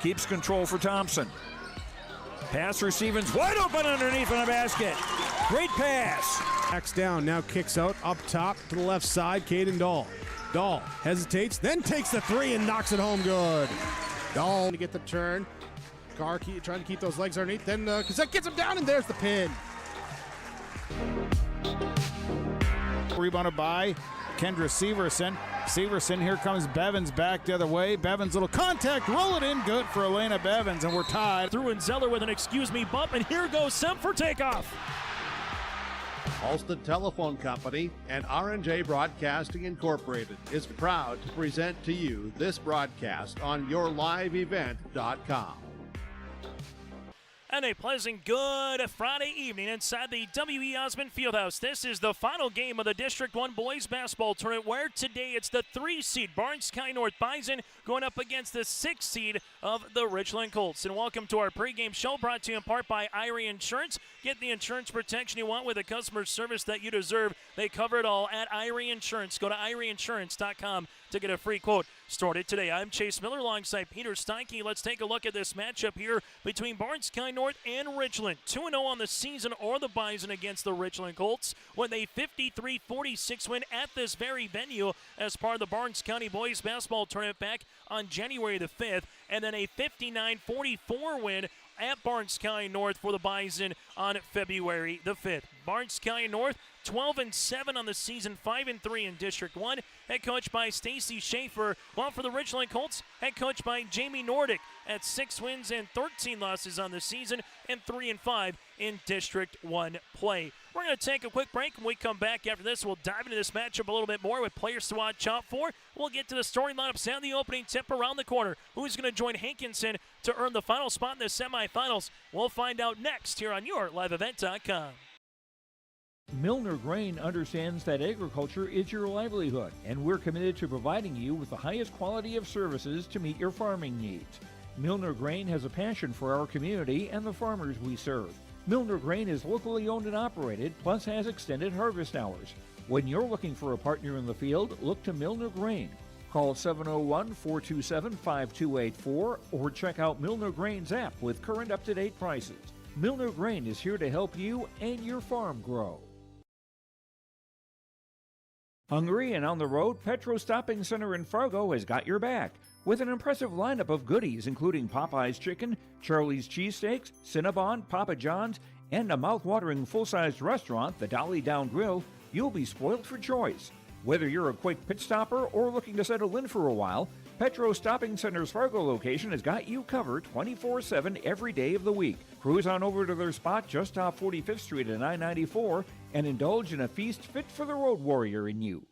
keeps control for Thompson. Pass for Stevens, wide open underneath on the basket. Great pass. Backs down, now kicks out up top to the left side, Caden Dahl. Dahl hesitates, then takes the three and knocks it home good. Dahl to get the turn. Carr trying to keep those legs underneath, then Cassette gets him down, and there's the pin. Rebounded by Kendra Severson. Severson, here comes Bevins back the other way. Bevins, little contact, roll it in, good for Elena Bevins, and we're tied. Through and Zeller with an excuse me bump, and here goes Semp for takeoff. Halsted Telephone Company and R&J Broadcasting Incorporated is proud to present to you this broadcast on yourliveevent.com. And a pleasant good Friday evening inside the W.E. Osmond Fieldhouse. This is the final game of the District 1 Boys Basketball Tournament, where today it's the 3-seed Barnes County North Bison going up against the 6-seed of the Richland Colts. And welcome to our pregame show, brought to you in part by Irie Insurance. Get the insurance protection you want with the customer service that you deserve. They cover it all at Irie Insurance. Go to IrieInsurance.com to get a free quote. Started today. I'm Chase Miller alongside Peter Steinke. Let's take a look at this matchup here between Barnes County North and Richland. 2-0 on the season or the Bison against the Richland Colts with a 53-46 win at this very venue as part of the Barnes County Boys Basketball Tournament back on January the 5th, and then a 59-44 win at Barnes County North for the Bison on February the 5th. Barnes County North 12-7 on the season, 5-3 in District 1. Head coach by Stacy Schaefer. While for the Richland Colts, head coach by Jamie Nordick at 6 wins and 13 losses on the season and 3-5 in District 1 play. We're going to take a quick break. When we come back after this, we'll dive into this matchup a little bit more with players to watch out for. We'll get to the starting lineups and the opening tip around the corner. Who's going to join Hankinson to earn the final spot in the semifinals? We'll find out next here on YourLiveEvent.com. Milner Grain understands that agriculture is your livelihood, and we're committed to providing you with the highest quality of services to meet your farming needs. Milner Grain has a passion for our community and the farmers we serve. Milner Grain is locally owned and operated, plus has extended harvest hours. When you're looking for a partner in the field, look to Milner Grain. Call 701-427-5284 or check out Milner Grain's app with current up-to-date prices. Milner Grain is here to help you and your farm grow. Hungry and on the road, Petro Stopping Center in Fargo has got your back with an impressive lineup of goodies including Popeye's Chicken, Charlie's Cheesesteaks, Cinnabon, Papa John's, and a mouth-watering full-sized restaurant, the Dolly Down Grill. You'll be spoiled for choice. Whether you're a quick pit stopper or looking to settle in for a while, Petro Stopping Center's Fargo location has got you covered 24/7 every day of the week. Cruise on over to their spot just off 45th Street and I-94 and indulge in a feast fit for the road warrior in you.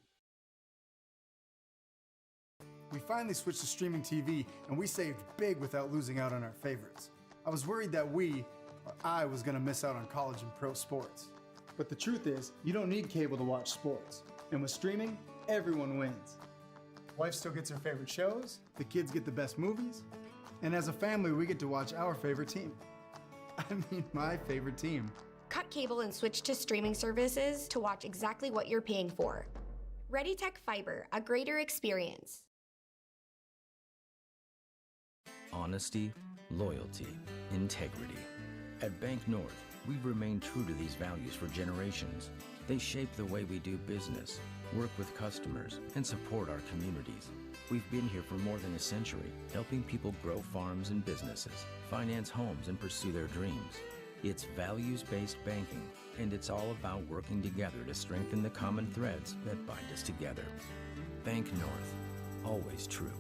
We finally switched to streaming TV, and we saved big without losing out on our favorites. I was worried that I was going to miss out on college and pro sports. But the truth is, you don't need cable to watch sports. And with streaming, everyone wins. Wife still gets her favorite shows, the kids get the best movies, and as a family, we get to watch our favorite team. I mean, my favorite team. Cut cable and switch to streaming services to watch exactly what you're paying for. ReadyTech Fiber, a greater experience. Honesty, loyalty, integrity. At Bank North, we've remained true to these values for generations. They shape the way we do business, work with customers, and support our communities. We've been here for more than a century, helping people grow farms and businesses, finance homes, and pursue their dreams. It's values-based banking, and it's all about working together to strengthen the common threads that bind us together. Bank North, always true.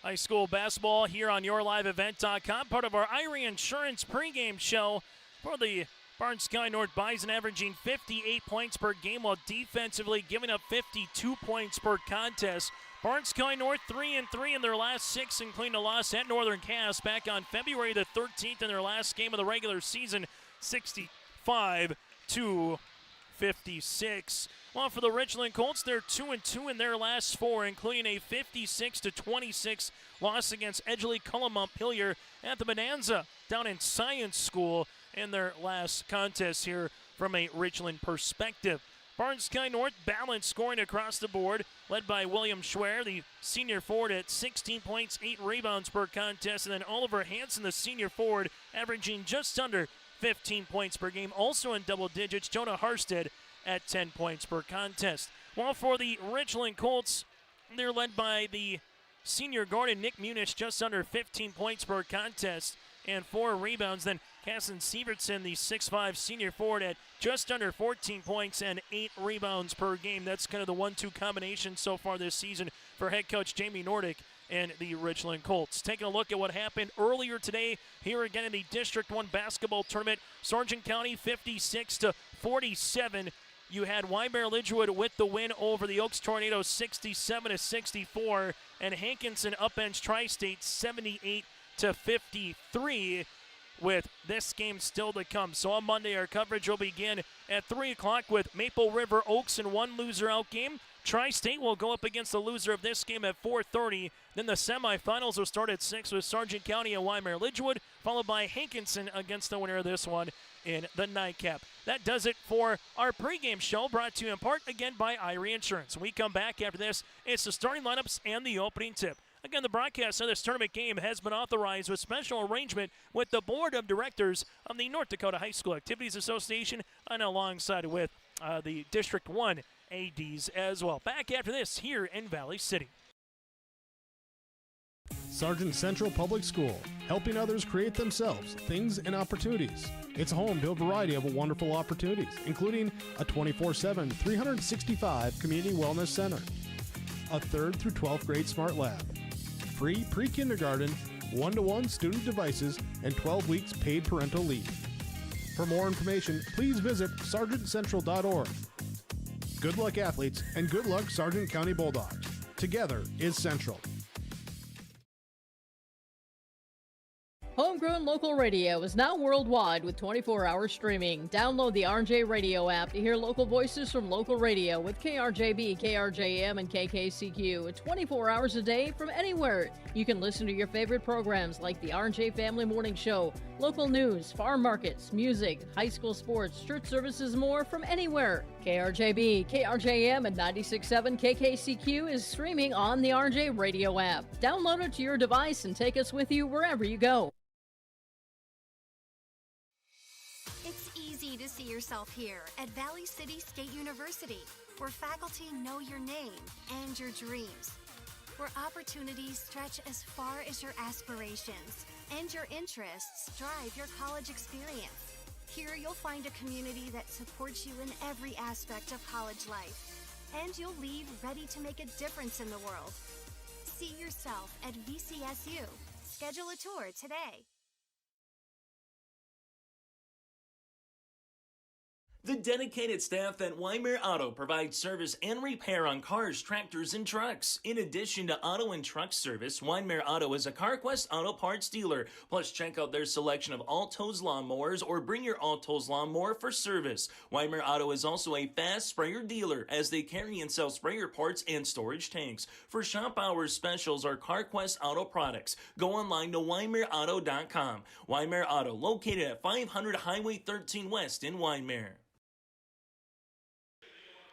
High school basketball here on YourLiveEvent.com, part of our Irie Insurance pregame show for the Barnes County North Bison, averaging 58 points per game while defensively giving up 52 points per contest. Barnes County North 3-3 in their last 6, including a loss at Northern Cass back on February the 13th in their last game of the regular season, 65-56. Well, for the Richland Colts, they're 2-2 in their last 4, including a 56-26 loss against Edgley Cullum-Montpelier at the Bonanza down in Science School in their last contest here from a Richland perspective. Barnes Sky North balanced scoring across the board, led by William Schwer, the senior forward, at 16 points, 8 rebounds per contest, and then Oliver Hansen, the senior forward, averaging just under 15 points per game, also in double digits. Jonah Harsted at 10 points per contest. While for the Richland Colts, they're led by the senior guard and Nick Muniz, just under 15 points per contest and 4 rebounds. Then Casson Sievertson, the 6'5 senior forward, at just under 14 points and 8 rebounds per game. That's kind of the 1-2 combination so far this season for head coach Jamie Nordick and the Richland Colts. Taking a look at what happened earlier today here again in the District 1 basketball tournament. Sargent County 56-47. You had Wymer-Lidgewood with the win over the Oaks Tornadoes 67-64, and Hankinson upends Tri-State 78-53, with this game still to come. So on Monday, our coverage will begin at 3 o'clock with Maple River Oaks in one loser-out game. Tri-State will go up against the loser of this game at 4:30. Then the semifinals will start at 6 with Sargent County and Wymer-Lidgewood, followed by Hankinson against the winner of this one in the nightcap. That does it for our pregame show, brought to you in part again by Irie Insurance. When we come back after this, it's the starting lineups and the opening tip. Again, the broadcast of this tournament game has been authorized with special arrangement with the Board of Directors of the North Dakota High School Activities Association, and alongside with the District 1 ADs as well. Back after this here in Valley City. Sargent Central Public School, helping others create themselves, things, and opportunities. It's home to a variety of wonderful opportunities, including a 24/7, 365 community wellness center, a 3rd through 12th grade smart lab, free pre-kindergarten, 1-to-1 student devices, and 12 weeks paid parental leave. For more information, please visit sargentcentral.org. Good luck, athletes, and good luck, Sargent County Bulldogs. Together is Central. Homegrown local radio is now worldwide with 24-hour streaming. Download the RJ Radio app to hear local voices from local radio with KRJB, KRJM, and KKCQ. 24 hours a day from anywhere. You can listen to your favorite programs like the RJ Family Morning Show, local news, farm markets, music, high school sports, church services, more from anywhere. KRJB, KRJM, and 96.7 KKCQ is streaming on the RJ Radio app. Download it to your device and take us with you wherever you go. It's easy to see yourself here at Valley City State University, where faculty know your name and your dreams, where opportunities stretch as far as your aspirations and your interests drive your college experience. Here you'll find a community that supports you in every aspect of college life, and you'll leave ready to make a difference in the world. See yourself at VCSU. Schedule a tour today. The dedicated staff at Wymer Auto provides service and repair on cars, tractors, and trucks. In addition to auto and truck service, Wymer Auto is a CarQuest auto parts dealer. Plus, check out their selection of Alto's lawnmowers or bring your Alto's lawnmower for service. Wymer Auto is also a fast sprayer dealer, as they carry and sell sprayer parts and storage tanks. For shop hours specials or CarQuest auto products, go online to WymerAuto.com. Wymer Auto, located at 500 Highway 13 West in Wymer.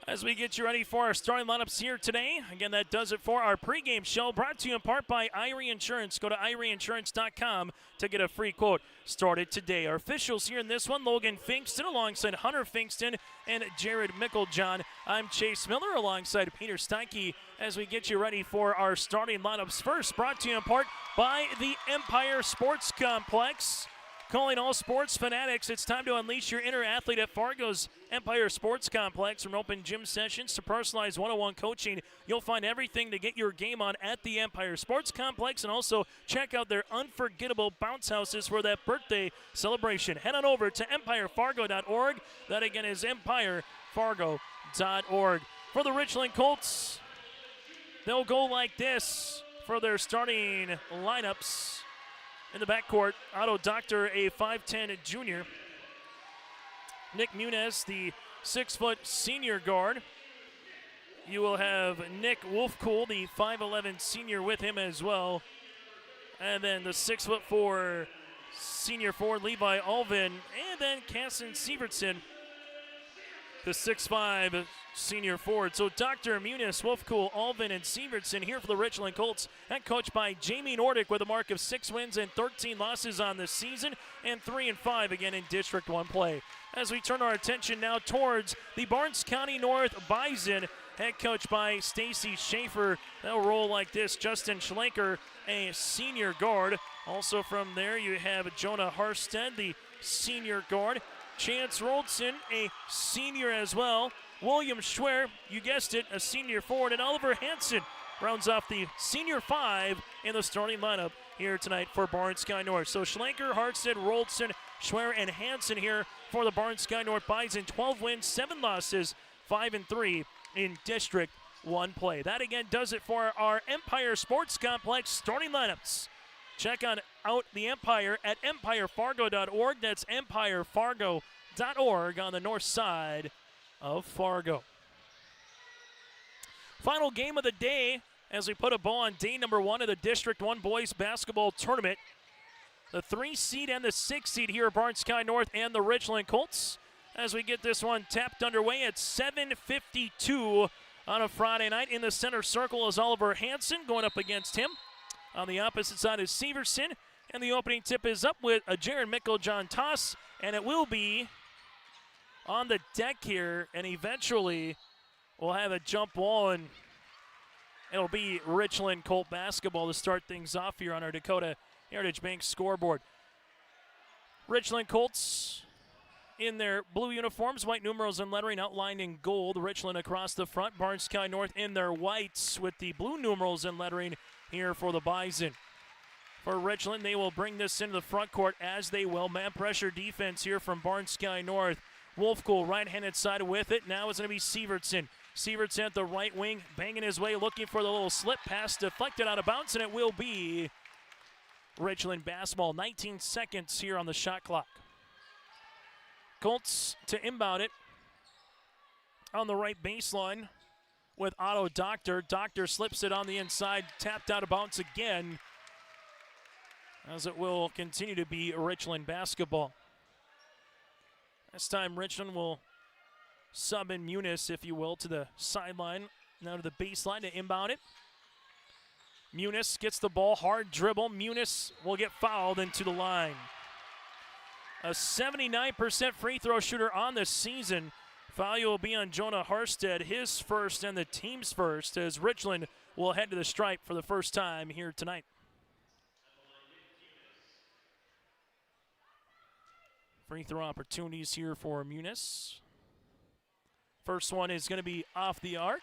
As we get you ready for our starting lineups here today, again, that does it for our pregame show, brought to you in part by Irie Insurance. Go to IrieInsurance.com to get a free quote started today. Our officials here in this one, Logan Finkston alongside Hunter Finkston and Jared Micklejohn. I'm Chase Miller alongside Peter Steinke as we get you ready for our starting lineups. First, brought to you in part by the Empire Sports Complex. Calling all sports fanatics, it's time to unleash your inner athlete at Fargo's Empire Sports Complex. From open gym sessions to personalized one-on-one coaching, you'll find everything to get your game on at the Empire Sports Complex. And also check out their unforgettable bounce houses for that birthday celebration. Head on over to empirefargo.org. That again is empirefargo.org. For the Richland Colts, they'll go like this for their starting lineups. In the backcourt, Otto Doctor, a 5'10 junior. Nick Muniz, the 6' senior guard. You will have Nick Wolfcool, the 5'11 senior, with him as well. And then the 6'4 senior forward, Levi Alvin. And then Casson Sievertson the 6'5" senior forward. So Dr. Muniz, Wolfkuhl, Alvin, and Sievertson here for the Richland Colts. Head coached by Jamie Nordic with a mark of 6 wins and 13 losses on the season, and 3-5 again in District 1 play. As we turn our attention now towards the Barnes County North Bison, head coached by Stacy Schaefer. They'll roll like this. Justin Schlenker, a senior guard. Also from there you have Jonah Harstead, the senior guard. Chance Roldson, a senior as well. William Schwer, you guessed it, a senior forward. And Oliver Hansen rounds off the senior 5 in the starting lineup here tonight for Barnes Sky North. So Schlenker, Harstead, Roldson, Schwer, and Hansen here for the Barnes Sky North Bison. 12 wins, 7 losses, 5-3 in District 1 play. That again does it for our Empire Sports Complex starting lineups. Check out the Empire at empirefargo.org. That's empirefargo.org on the north side of Fargo. Final game of the day as we put a bow on day number 1 of the District 1 boys basketball tournament. The 3 seed and the 6 seed here at Barnes Sky North and the Richland Colts. As we get this one tapped underway at 7:52 on a Friday night. In the center circle is Oliver Hansen going up against him. On the opposite side is Sievertson. And the opening tip is up with a Jaron Mickle-John toss. And it will be on the deck here. And eventually we'll have a jump ball. And it'll be Richland Colt basketball to start things off here on our Dakota Heritage Bank scoreboard. Richland Colts in their blue uniforms, white numerals and lettering outlined in gold. Richland across the front. Barnes Sky North in their whites with the blue numerals and lettering here for the Bison. For Richland, they will bring this into the front court as they will. Man pressure defense here from Barnes Sky North. Wolfkuhl right-handed side with it. Now it's going to be Sievertson. Sievertson at the right wing, banging his way, looking for the little slip pass, deflected out of bounds, and it will be Richland basketball. 19 seconds here on the shot clock. Colts to inbound it on the right baseline with Otto Doctor. Doctor slips it on the inside, tapped out of bounds again, as it will continue to be Richland basketball. This time Richland will sub in Muniz, if you will, to the sideline, now to the baseline to inbound it. Muniz gets the ball, hard dribble. Muniz will get fouled into the line. A 79% free throw shooter on the season. Foul will be on Jonah Harstead, his first and the team's first, as Richland will head to the stripe for the first time here tonight. Free throw opportunities here for Muniz. First one is going to be off the arc.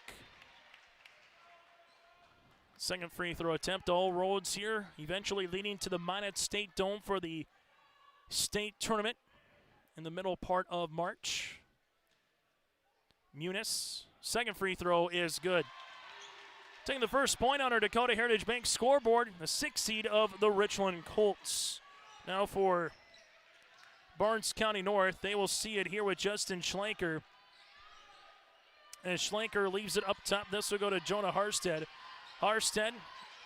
Second free throw attempt, all roads here, eventually leading to the Minot State Dome for the state tournament in the middle part of March. Muniz, second free throw is good. Taking the first point on our Dakota Heritage Bank scoreboard, the 6th seed of the Richland Colts. Now for Barnes County North, they will see it here with Justin Schlenker. As Schlenker leaves it up top, this will go to Jonah Harstead. Harstead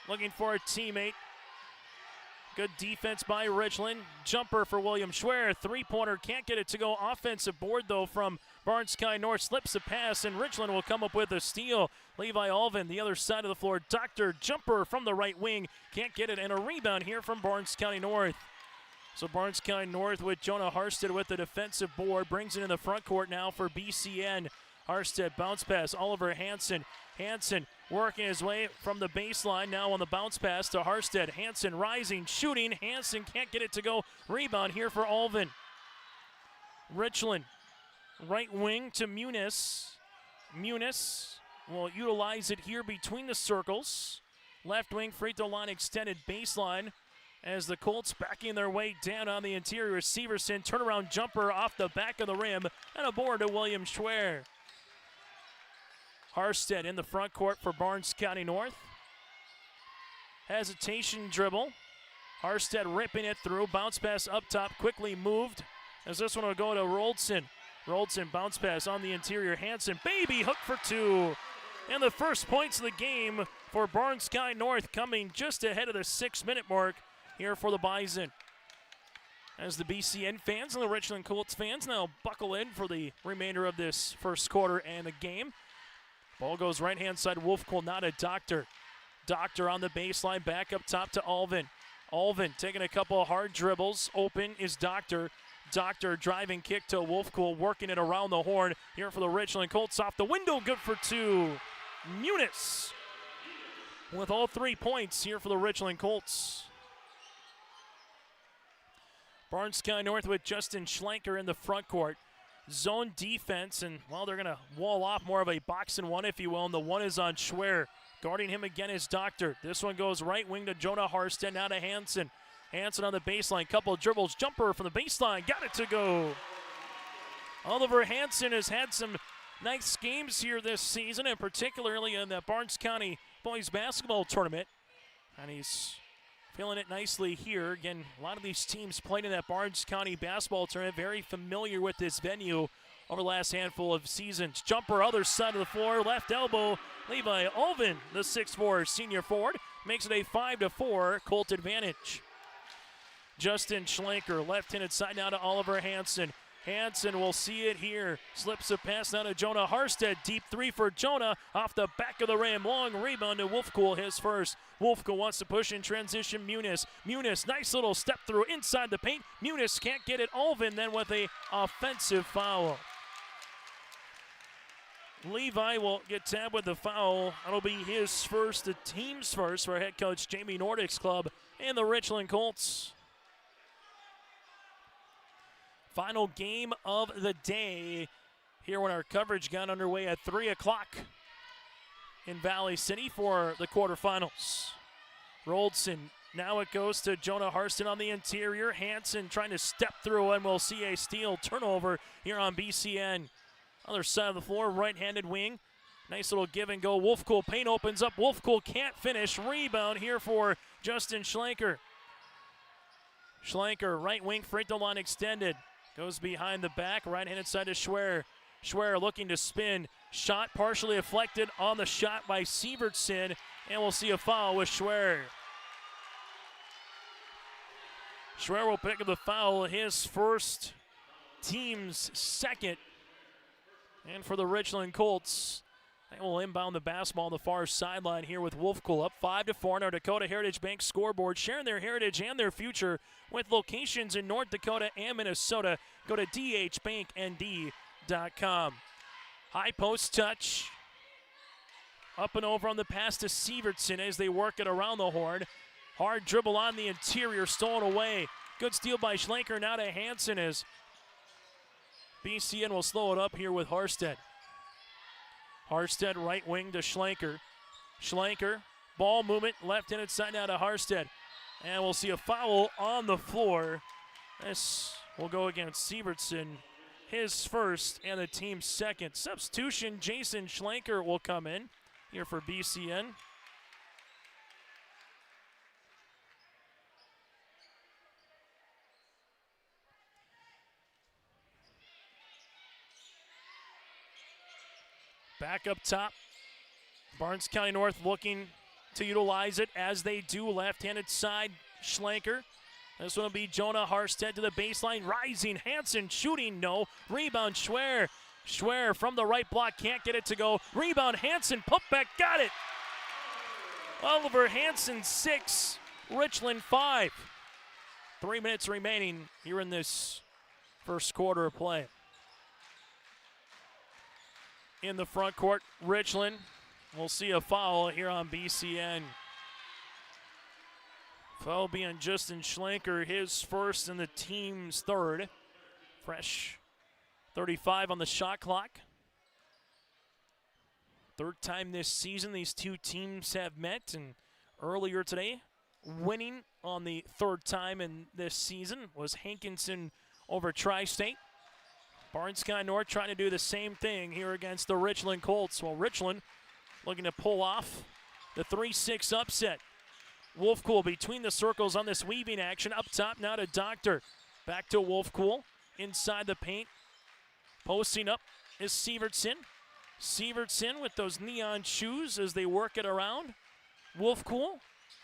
looking for a teammate. Good defense by Richland. Jumper for William Schwer. Three-pointer, can't get it to go. Offensive board, though, from Barnes Sky North. Slips a pass, and Richland will come up with a steal. Levi Alvin, the other side of the floor. Doctor, jumper from the right wing. Can't get it, and a rebound here from Barnes County North. So Barnes County North with Jonah Harstead with the defensive board. Brings it in the front court now for BCN. Harstead, bounce pass. Oliver Hansen. Hansen working his way from the baseline, now on the bounce pass to Harstead. Hansen rising, shooting. Hansen can't get it to go. Rebound here for Alvin. Richland, right wing to Muniz. Muniz will utilize it here between the circles. Left wing, free throw line extended baseline as the Colts backing their way down on the interior. Sievertson, turnaround jumper off the back of the rim, and a board to William Schwer. Harstead in the front court for Barnes County North. Hesitation dribble. Harstead ripping it through. Bounce pass up top, quickly moved. As this one will go to Roldson. Roldson bounce pass on the interior. Hansen, baby hook for 2. And the first points of the game for Barnes Sky North coming just ahead of the 6-minute mark here for the Bison. as the BCN fans and the Richland Colts fans now buckle in for the remainder of this first quarter and the game. Ball goes right-hand side, Wolfcool, not a Doctor. Doctor on the baseline, back up top to Alvin. Alvin taking a couple of hard dribbles. Open is Doctor. Doctor driving kick to Wolfcool, working it around the horn here for the Richland Colts. Off the window, good for two. Muniz with all 3 points here for the Richland Colts. Barnes County North with Justin Schlenker in the front court. Zone defense, and, well, they're going to wall off more of a box and one, if you will, and the one is on Schwer. Guarding him again is Doctor. This one goes right wing to Jonah Harstead, now to Hansen. Hansen on the baseline, couple of dribbles, jumper from the baseline, got it to go. Oliver Hansen has had some nice games here this season, and particularly in the Barnes County boys basketball tournament. And he's feeling it nicely here. Again, a lot of these teams playing in that Barnes County basketball tournament, very familiar with this venue over the last handful of seasons. Jumper, other side of the floor, left elbow. Levi Alvin, the 6'4" senior forward, makes it a 5-4 Colt advantage. Justin Schlenker, left-handed side now to Oliver Hansen. Hansen will see it here. Slips a pass now to Jonah Harstead. Deep three for Jonah. Off the back of the rim. Long rebound to Wolfcool, his first. Wolfcool wants to push in transition. Muniz. Muniz, nice little step through inside the paint. Muniz can't get it. Alvin then with a offensive foul. Levi will get tabbed with the foul. That'll be his first, the team's first for head coach Jamie Nordick's club and the Richland Colts. Final game of the day here when our coverage got underway at 3 o'clock in Valley City for the quarterfinals. Roldson, now it goes to Jonah Harston on the interior. Hansen trying to step through, and we'll see a steal turnover here on BCN. Other side of the floor, right-handed wing. Nice little give and go. Wolfcool, paint opens up. Wolfcool can't finish. Rebound here for Justin Schlenker. Schlenker, right wing, free throw line extended. Goes behind the back, right-handed side to Schwer. Schwer looking to spin. Shot partially deflected on the shot by Sievertson, and we'll see a foul with Schwer. Schwer will pick up the foul, his first, team's second. And for the Richland Colts, they will inbound the basketball on the far sideline here with Wolfcool up 5-4 on our Dakota Heritage Bank scoreboard, sharing their heritage and their future with locations in North Dakota and Minnesota. Go to dhbanknd.com. High post touch. Up and over on the pass to Sievertson as they work it around the horn. Hard dribble on the interior, stolen away. Good steal by Schlenker, now to Hansen as BCN will slow it up here with Harstead. Harstead right wing to Schlenker. Schlenker, ball movement, left-handed side now to Harstead. And we'll see a foul on the floor. This will go against Sievertson, his first and the team's second. Substitution, Jason Schlenker will come in here for BCN. Back up top, Barnes County North looking to utilize it as they do. Left-handed side, Schlenker. This one will be Jonah Harstead to the baseline. Rising, Hansen shooting, no. Rebound, Schwer. Schwer from the right block, can't get it to go. Rebound, Hansen, put back, got it. Oliver Hansen 6, Richland 5. 3 minutes remaining here in this first quarter of play. In the front court, Richland. We'll see a foul here on BCN. Foul being Justin Schlenker, his first and the team's third. Fresh 35 on the shot clock. Third time this season these two teams have met, and earlier today, winning on the third time in this season was Hankinson over Tri-State. Barnes County North trying to do the same thing here against the Richland Colts. Well, Richland looking to pull off the 3-6 upset. Wolfcool between the circles on this weaving action. Up top now to Doctor. Back to Wolfcool. Inside the paint. Posting up is Sievertson. Sievertson with those neon shoes as they work it around. Wolfcool,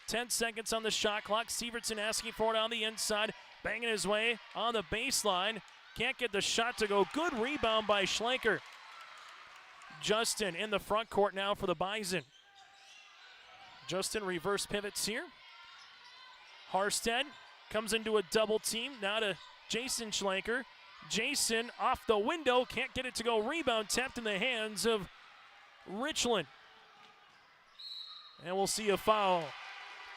10 seconds on the shot clock. Sievertson asking for it on the inside. banging his way on the baseline. Can't get the shot to go. Good rebound by Schlenker. Justin in the front court now for the Bison. Justin reverse pivots here. Harstead comes into a double team. Now to Jason Schlenker. Jason off the window. Can't get it to go. Rebound tapped in the hands of Richland. And we'll see a foul.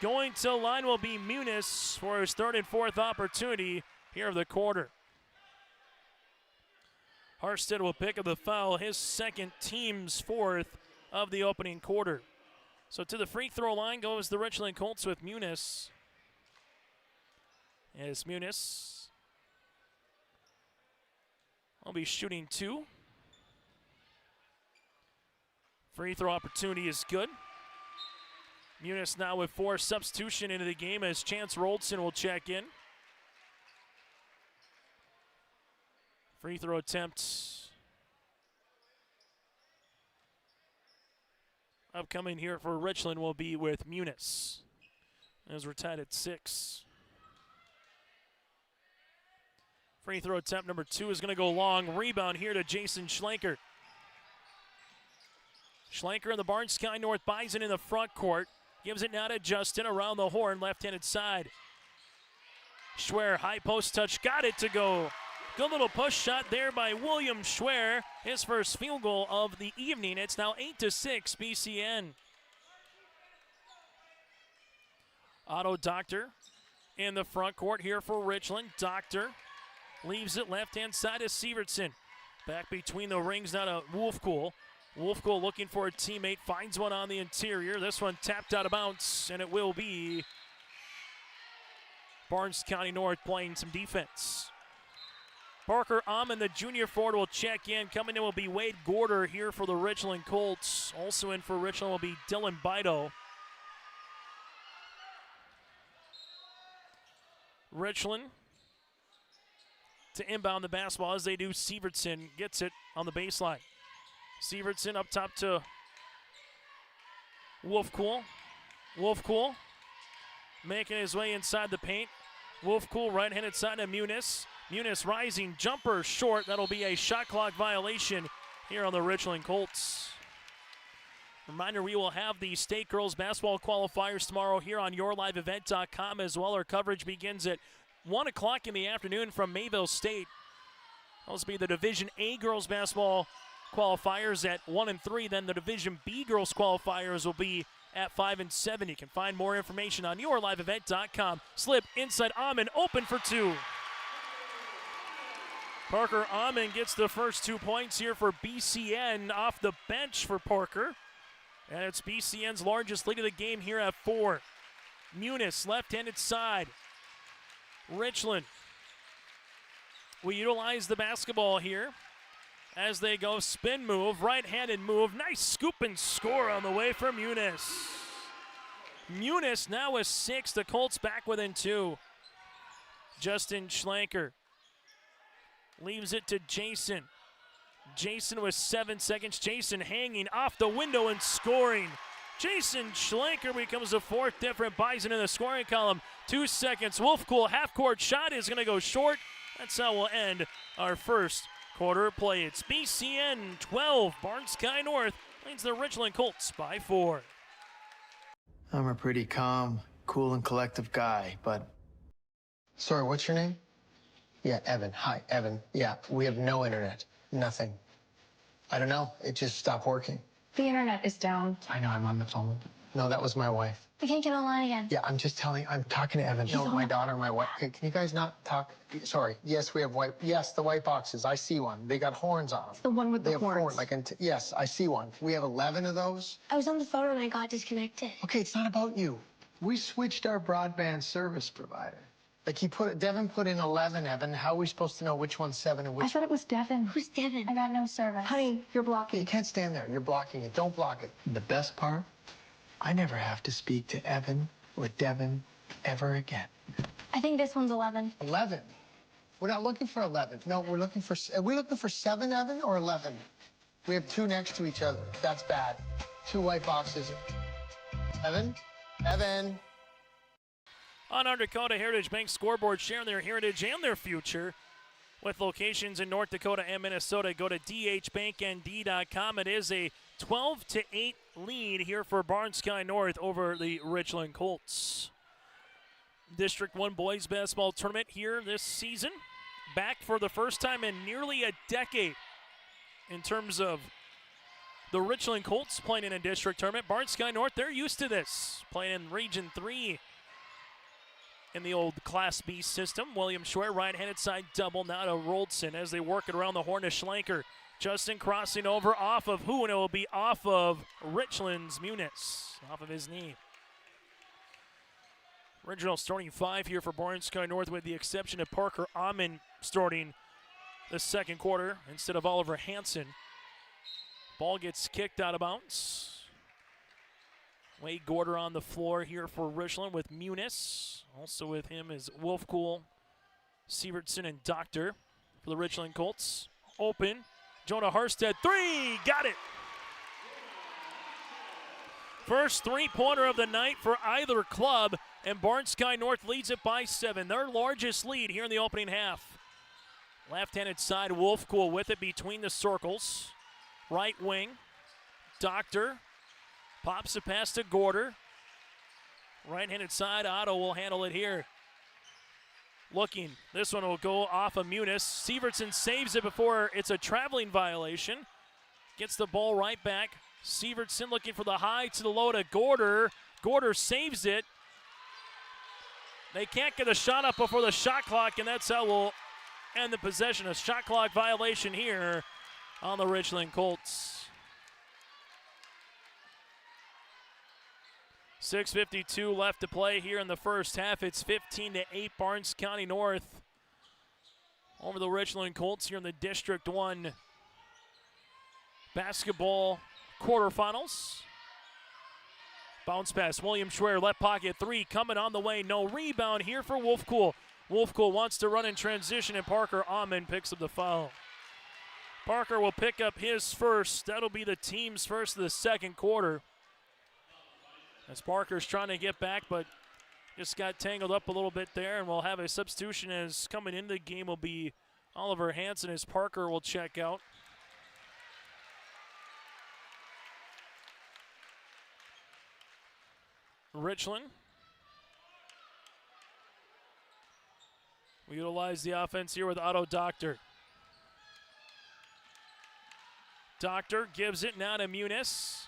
Going to line will be Muniz for his third and fourth opportunity here of the quarter. Harstead will pick up the foul, his second, team's fourth of the opening quarter. So to the free throw line goes the Richland Colts with Muniz. As Muniz will be shooting 2. Free throw opportunity is good. Muniz now with 4. Substitution into the game as Chance Roldson will check in. Free throw attempts upcoming here for Richland will be with Muniz, as we're tied at 6. Free throw attempt number 2 is going to go long. Rebound here to Jason Schlenker. Schlenker in the Barnes Sky North Bison in the front court. Gives it now to Justin around the horn, left-handed side. Schwer, high post touch, got it to go. Good little push shot there by William Schwer. His first field goal of the evening. It's now 8-6 BCN. Otto Doctor in the front court here for Richland. Doctor leaves it left-hand side to Sievertson. Back between the rings now to Wolfcool. Wolfcool looking for a teammate, finds one on the interior. This one tapped out of bounds, and it will be Barnes County North playing some defense. Parker Amon, the junior forward, will check in. Coming in will be Wade Gorder here for the Richland Colts. Also in for Richland will be Dylan Bido. Richland to inbound the basketball as they do. Sievertson gets it on the baseline. Sievertson up top to Wolfcool. Wolfcool making his way inside the paint. Wolfcool right-handed side to Muniz. Muniz rising, jumper short. That'll be a shot clock violation here on the Richland Colts. Reminder, we will have the state girls basketball qualifiers tomorrow here on yourliveevent.com as well. Our coverage begins at 1 o'clock in the afternoon from Mayville State. Those will be the Division A girls basketball qualifiers at 1 and 3. Then the Division B girls qualifiers will be at 5 and 7. You can find more information on yourliveevent.com. Slip inside Amon, open for 2. Parker Amon gets the first 2 points here for BCN off the bench for Parker. And it's BCN's largest lead of the game here at 4. Muniz, left-handed side. Richland will utilize the basketball here as they go spin move, right-handed move. Nice scoop and score on the way for Muniz. Muniz now with 6. The Colts back within 2. Justin Schlenker leaves it to Jason. Jason with 7 seconds. Jason hanging off the window and scoring. Jason Schlenker becomes the 4th different Bison in the scoring column. 2 seconds. Wolfcool half-court shot is going to go short. That's how we'll end our first quarter of play. It's BCN 12. Barnes Sky North leads the Richland Colts by 4. I'm a pretty calm, cool, and collective guy, but... Sorry, what's your name? Yeah, Evan. Hi, Evan. Yeah, we have no internet. Nothing. I don't know. It just stopped working. The internet is down. I know, I'm on the phone. No, that was my wife. We can't get online again. Yeah, I'm talking to Evan. No, my daughter and my wife. Can you guys not talk? Sorry. Yes, we have white. Yes, the white boxes. I see one. They got horns on them. The one with the horns. Yes, I see one. We have 11 of those. I was on the phone and I got disconnected. Okay, it's not about you. We switched our broadband service provider. Like Devin put in 11, Evan. How are we supposed to know which one's 7 and which? I thought it was Devin. Who's Devin? I got no service. Honey, you're blocking. You can't stand there. You're blocking it. Don't block it. The best part, I never have to speak to Evan or Devin ever again. I think this one's 11. 11? We're not looking for 11. No, we're looking for... Are we looking for 7, Evan, or 11? We have 2 next to each other. That's bad. 2 white boxes. Evan? Evan? on our Dakota Heritage Bank scoreboard, sharing their heritage and their future. With locations in North Dakota and Minnesota, go to dhbanknd.com. It is a 12-8 lead here for Barnes Sky North over the Richland Colts. District 1 boys basketball tournament here this season. Back for the first time in nearly a decade in terms of the Richland Colts playing in a district tournament. Barnes Sky North, they're used to this, playing in Region 3 in the old Class B system. William Schwer, right-handed side double now to Roldson as they work it around the horn to Schlenker. Justin crossing over off of who, and it will be off of Richland's Muniz, off of his knee. Original starting five here for Barnes Sky North, with the exception of Parker Amon starting the second quarter instead of Oliver Hansen. Ball gets kicked out of bounds. Wade Gorder on the floor here for Richland with Muniz. Also with him is Wolfcool, Sievertson, and Doctor for the Richland Colts. Open. Jonah Harstead, three, got it. First three-pointer of the night for either club, and Barnes Sky North leads it by 7. Their largest lead here in the opening half. Left-handed side, Wolfcool with it between the circles. Right wing, Doctor pops it past to Gorder. Right-handed side, Otto will handle it here. Looking, this one will go off of Muniz. Sievertson saves it before it's a traveling violation. Gets the ball right back. Sievertson looking for the high to the low to Gorder. Gorder saves it. They can't get a shot up before the shot clock, and that's how we'll end the possession. A shot clock violation here on the Richland Colts. 6:52 left to play here in the first half. It's 15-8 Barnes County North over the Richland Colts here in the District 1 basketball quarterfinals. Bounce pass, William Schwer, left pocket three, coming on the way. No rebound here for Wolfcool. Wolfcool wants to run in transition, and Parker Amon picks up the foul. Parker will pick up his first. That'll be the team's first of the second quarter. As Parker's trying to get back, but just got tangled up a little bit there, and we'll have a substitution as coming into the game will be Oliver Hansen as Parker will check out. Richland we utilize the offense here with Otto Doctor. Doctor gives it now to Muniz.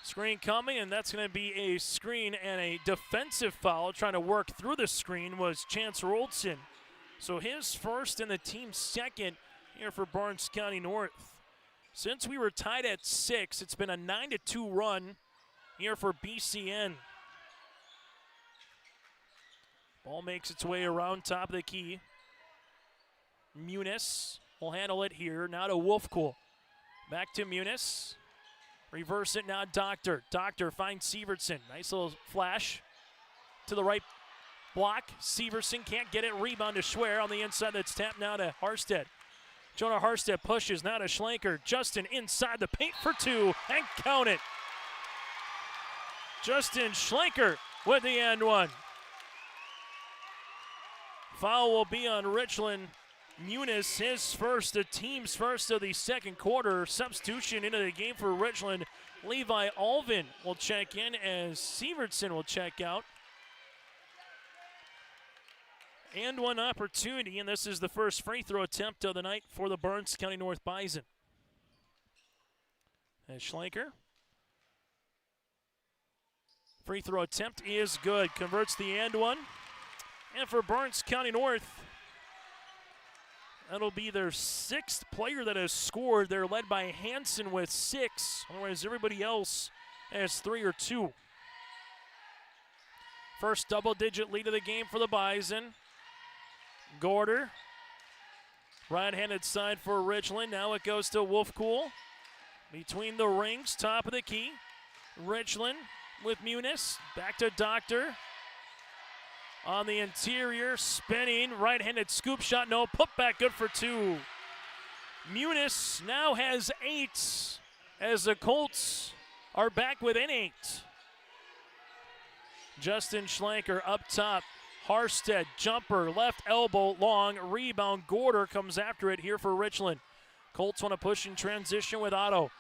Screen coming, and that's going to be a screen and a defensive foul. Trying to work through the screen was Chance Roldson. So his first and the team's second here for Barnes County North. Since we were tied at 6, it's been a 9-2 run here for BCN. Ball makes its way around top of the key. Muniz will handle it here. Now to Wolfcool. Back to Muniz. Reverse it now, Doctor. Doctor finds Sievertson. Nice little flash to the right block. Sievertson can't get it. Rebound to Schwer on the inside. That's tapped now to Harstead. Jonah Harstead pushes now to Schlenker. Justin inside the paint for two, and count it. Justin Schlenker with the and one. Foul will be on Richland. Muniz, his first, the team's first of the second quarter. Substitution into the game for Richland. Levi Alvin will check in as Sievertson will check out. And one opportunity, and this is the first free throw attempt of the night for the Barnes County North Bison. As Schlenker. Free throw attempt is good. Converts the and one. And for Barnes County North, that'll be their 6th player that has scored. They're led by Hansen with 6. Otherwise, everybody else has 3 or 2. First double-digit lead of the game for the Bison. Gorder. Right-handed side for Richland. Now it goes to Wolfcool. Between the rings, top of the key. Richland with Muniz. Back to Doctor. On the interior, spinning, right-handed scoop shot, no, put back, good for 2. Muniz now has 8 as the Colts are back within 8. Justin Schlenker up top Harstead, jumper, left elbow, long, rebound. Gorder comes after it here for Richland. Colts want to push in transition with Otto.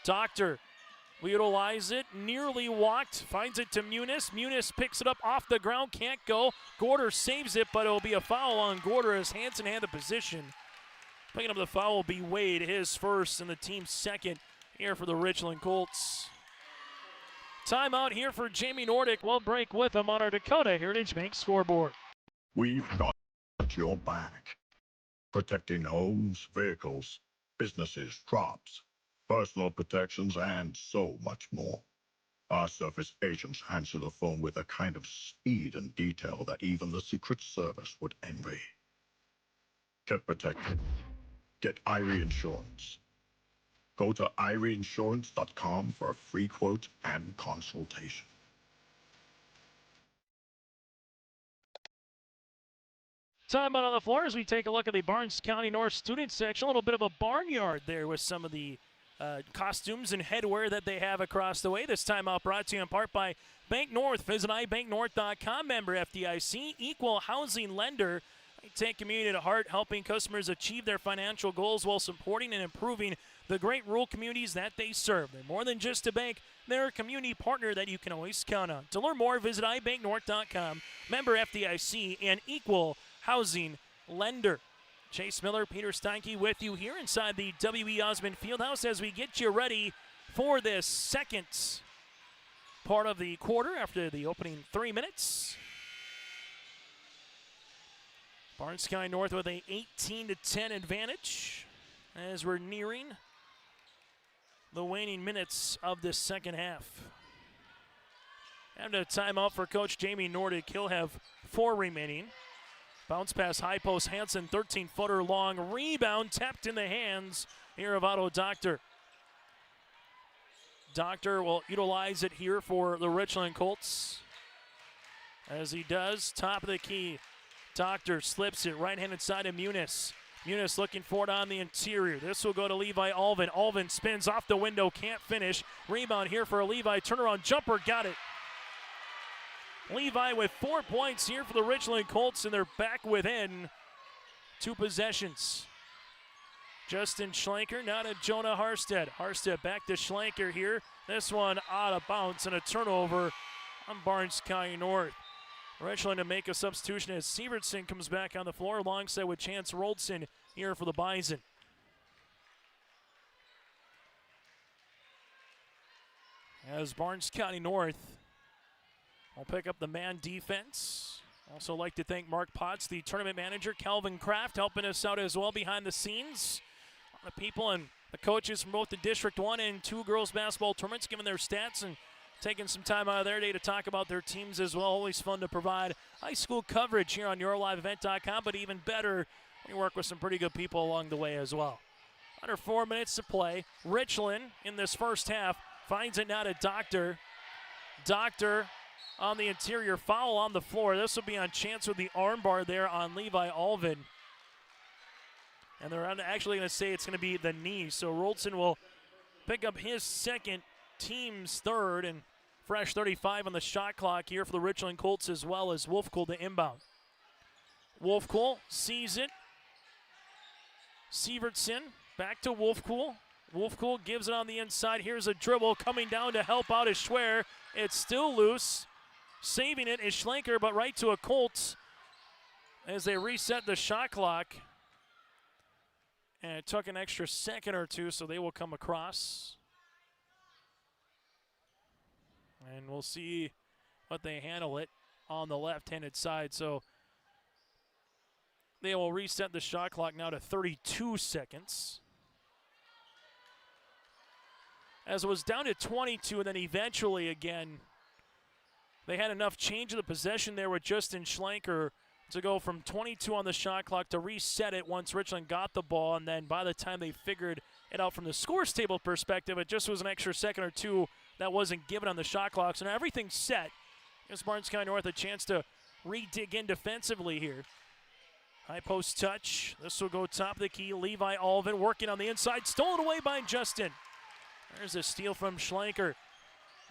Doctor will utilize it, nearly walked, finds it to Muniz. Muniz picks it up off the ground, can't go. Gorder saves it, but it'll be a foul on Gorder as Hansen had the position. Picking up the foul will be Wade, his first and the team's second here for the Richland Colts. Timeout here for Jamie Nordic. We'll break with him on our Dakota Heritage Bank scoreboard. We've got your back. Protecting homes, vehicles, businesses, crops, personal protections, and so much more. Our surface agents answer the phone with a kind of speed and detail that even the Secret Service would envy. Get protected. Get Irie Insurance. Go to IrieInsurance.com for a free quote and consultation. Time out on the floor as we take a look at the Barnes County North student section. A little bit of a barnyard there with some of the costumes and headwear that they have across the way. This time out brought to you in part by Bank North. Visit ibanknorth.com, member FDIC, equal housing lender. They take community to heart, helping customers achieve their financial goals while supporting and improving the great rural communities that they serve. They're more than just a bank. They're a community partner that you can always count on. To learn more, visit ibanknorth.com, member FDIC, and equal housing lender. Chase Miller, Peter Steinke with you here inside the W.E. Osmond Fieldhouse as we get you ready for this second part of the quarter after the opening 3 minutes. Barnes County North with a 18-10 advantage as we're nearing the waning minutes of this second half. And a timeout for Coach Jamie Nordic. He'll have 4 remaining. Bounce pass, high post, Hansen, 13-footer long. Rebound tapped in the hands here of Otto Doctor. Doctor will utilize it here for the Richland Colts. As he does, top of the key. Doctor slips it, right-handed side of Muniz. Muniz looking for it on the interior. This will go to Levi Alvin. Alvin spins off the window, can't finish. Rebound here for a Levi. Turnaround jumper, got it. Levi with 4 points here for the Richland Colts, and they're back within 2 possessions. Justin Schlenker, now to Jonah Harstead. Harstead back to Schlenker here. This one out of bounds and a turnover on Barnes County North. Richland to make a substitution as Sievertson comes back on the floor alongside with Chance Roldson here for the Bison. As Barnes County North will pick up the man defense. Also like to thank Mark Potts, the tournament manager, Calvin Kraft helping us out as well behind the scenes. A lot of people and the coaches from both the District 1 and 2 girls basketball tournaments giving their stats and taking some time out of their day to talk about their teams as well. Always fun to provide high school coverage here on YourLiveEvent.com, but even better, we work with some pretty good people along the way as well. Under 4 minutes to play. Richland in this first half finds it now to Doctor. Doctor on the interior, foul on the floor. This will be on Chance with the armbar there on Levi Alvin. And they're actually going to say it's going to be the knee. So Roldson will pick up his second, team's third, and fresh 35 on the shot clock here for the Richland Colts as well as Wolfcool to inbound. Wolfcool sees it. Sievertson back to Wolfcool. Wolfcool gives it on the inside. Here's a dribble coming down to help out is Schwer. It's still loose. Saving it is Schlenker, but right to a Colts as they reset the shot clock. And it took an extra second or two, so they will come across. And we'll see what they handle it on the left-handed side. So they will reset the shot clock now to 32 seconds. As it was down to 22, and then eventually again, they had enough change of the possession there with Justin Schlenker to go from 22 on the shot clock to reset it once Richland got the ball. And then by the time they figured it out from the scores table perspective, it just was an extra second or two that wasn't given on the shot clock. So now everything's set. Gives Barnes County North a chance to re-dig in defensively here. High post touch. This will go top of the key. Levi Alvin working on the inside. Stolen away by Justin. There's a steal from Schlenker.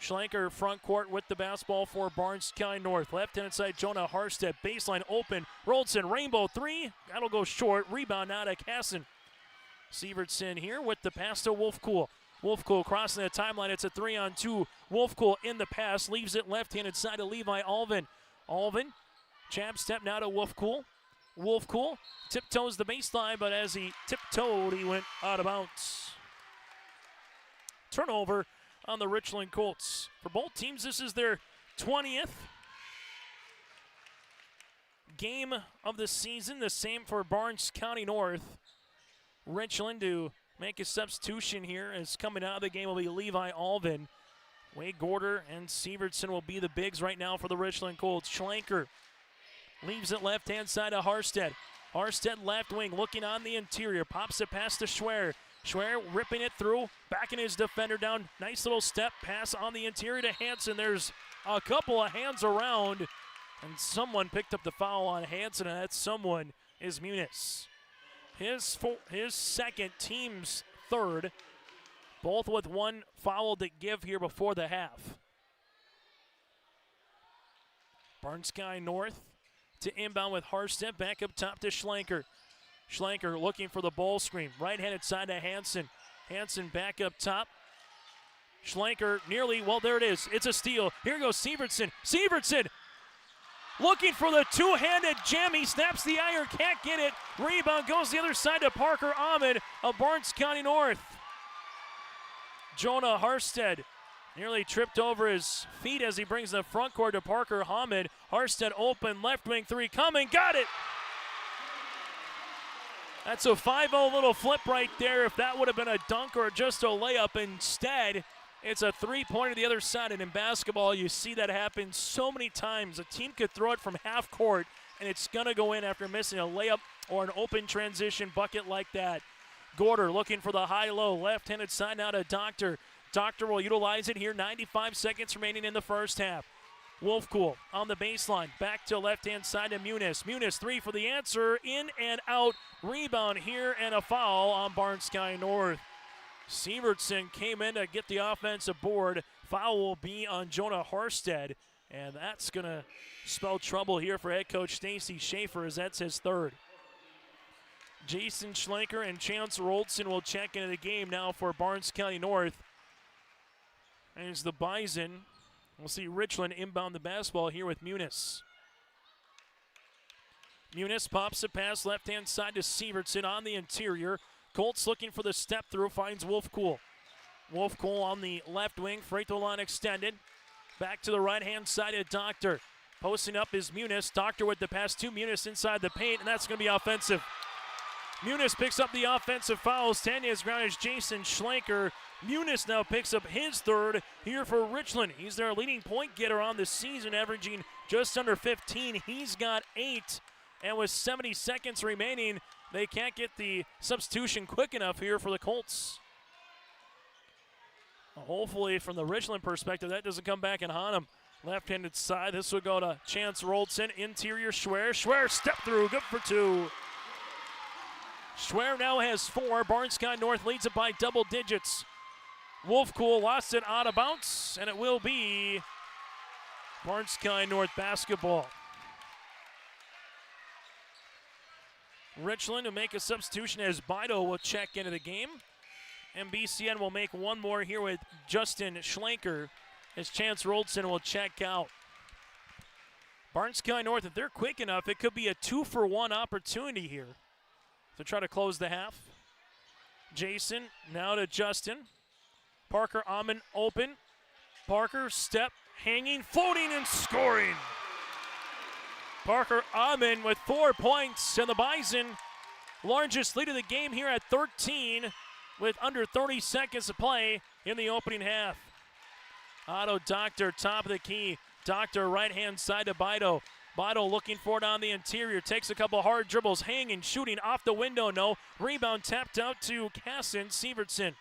Schlenker front court with the basketball for Barnes County North. Left-hand side, Jonah Harstead. Baseline open. Roldson, rainbow three. That'll go short. Rebound out of Casson. Sievertson here with the pass to Wolfcool. Wolfcool crossing the timeline. It's a 3-on-2. Wolfcool in the pass. Leaves it left-handed side to Levi Alvin. Alvin, jab step now to Wolfcool. Wolfcool tiptoes the baseline, but as he tiptoed, he went out of bounds. Turnover on the Richland Colts. For both teams, this is their 20th game of the season. The same for Barnes County North. Richland to make a substitution here as coming out of the game will be Levi Alvin. Wade Gorder and Sievertson will be the bigs right now for the Richland Colts. Schlenker leaves it left-hand side to Harstead. Harstead left wing looking on the interior. Pops it past to Schwer. Schwer ripping it through, backing his defender down. Nice little step pass on the interior to Hansen. There's a couple of hands around, and someone picked up the foul on Hansen, and that someone is Muniz. His second, team's third, both with one foul to give here before the half. Barnes County North to inbound with Harstead, back up top to Schlenker. Schlenker looking for the ball screen. Right-handed side to Hansen. Hansen back up top. Schlenker nearly, well, there it is. It's a steal. Here goes Sievertson. Sievertson looking for the two-handed jam. He snaps the iron, can't get it. Rebound goes the other side to Parker Ahmed of Barnes County North. Jonah Harstead nearly tripped over his feet as he brings the front court to Parker Ahmed. Harstead open, left wing three coming, got it! That's a 5-0 little flip right there. If that would have been a dunk or just a layup, instead, it's a three-pointer the other side. And in basketball, you see that happen so many times. A team could throw it from half court, and it's going to go in after missing a layup or an open transition bucket like that. Gorder looking for the high-low. Left-handed side now to Doctor. Doctor will utilize it here. 95 seconds remaining in the first half. Wolfcool on the baseline. Back to left-hand side to Muniz. Muniz, three for the answer. In and out. Rebound here and a foul on Barnes County North. Sievertson came in to get the offensive board. Foul will be on Jonah Harstead. And that's going to spell trouble here for head coach Stacy Schaefer as that's his third. Jason Schlenker and Chance Roldson will check into the game now for Barnes County North. There's the Bison. We'll see Richland inbound the basketball here with Muniz. Muniz pops a pass left-hand side to Sievertson on the interior. Colts looking for the step through, finds Wolfcool. Wolfcool on the left wing, free throw line extended. Back to the right-hand side of Doctor. Posting up is Muniz. Doctor with the pass to Muniz inside the paint, and that's going to be offensive. Muniz picks up the offensive foul. Standing his ground is Jason Schlenker. Muniz now picks up his third here for Richland. He's their leading point getter on the season, averaging just under 15. He's got 8, and with 70 seconds remaining, they can't get the substitution quick enough here for the Colts. Well, hopefully, from the Richland perspective, that doesn't come back and haunt them. Left-handed side, this will go to Chance Roldson. Interior, Schwer. Schwer step through, good for 2. Schwer now has 4. Barnes County North leads it by double digits. Wolfcool lost it out of bounds, and it will be Barnes County North basketball. Richland to make a substitution as Bido will check into the game. And BCN will make one more here with Justin Schlenker as Chance Roldson will check out. Barnes County North, if they're quick enough, it could be a 2-for-1 opportunity here to try to close the half. Jason now to Justin. Parker Ahman open. Parker step, hanging, floating, and scoring. Parker Ahman with 4 points, and the Bison largest lead of the game here at 13 with under 30 seconds to play in the opening half. Otto Doctor top of the key. Doctor right-hand side to Bido. Bido looking for it on the interior. Takes a couple hard dribbles, hanging, shooting off the window, no. Rebound tapped out to Casson Sievertson.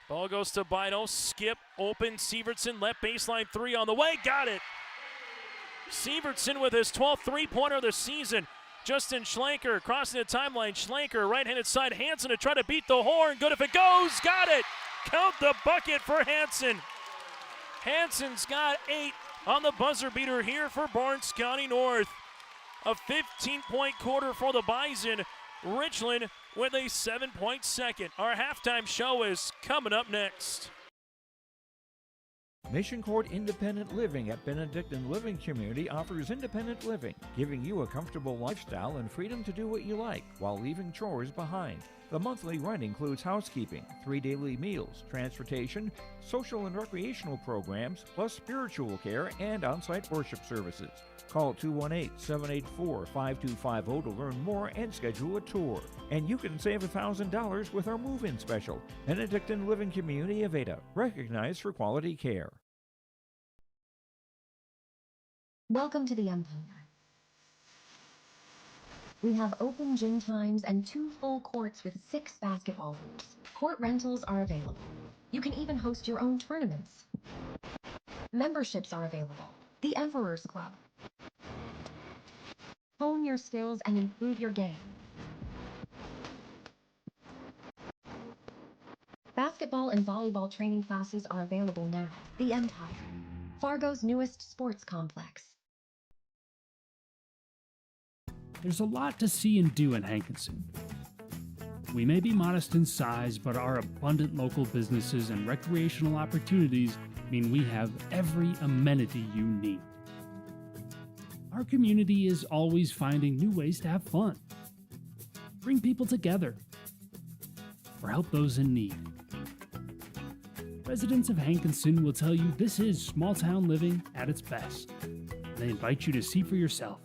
Ball goes to Bido. Skip, open, Sievertson, left baseline 3 on the way. Got it. Sievertson with his 12th three-pointer of the season. Justin Schlenker crossing the timeline. Schlenker, right-handed side. Hansen to try to beat the horn. Good if it goes. Got it. Count the bucket for Hansen. Hansen's got 8 on the buzzer beater here for Barnes County North. A 15-point quarter for the Bison. Richland with a 7-point second. Our halftime show is coming up next. Mission Court Independent Living at Benedictine Living Community offers independent living, giving you a comfortable lifestyle and freedom to do what you like while leaving chores behind. The monthly rent includes housekeeping, 3 daily meals, transportation, social and recreational programs, plus spiritual care and on-site worship services. Call 218-784-5250 to learn more and schedule a tour. And you can save $1,000 with our move-in special. Benedictine Living Community of Ada, recognized for quality care. Welcome to the Empire. We have open gym times and 2 full courts with 6 basketball hoops. Court rentals are available. You can even host your own tournaments. Memberships are available. The Emperor's Club. Hone your skills and improve your game. Basketball and volleyball training classes are available now. The Empire, Fargo's newest sports complex. There's a lot to see and do in Hankinson. We may be modest in size, but our abundant local businesses and recreational opportunities mean we have every amenity you need. Our community is always finding new ways to have fun, bring people together, or help those in need. Residents of Hankinson will tell you this is small town living at its best. They invite you to see for yourself.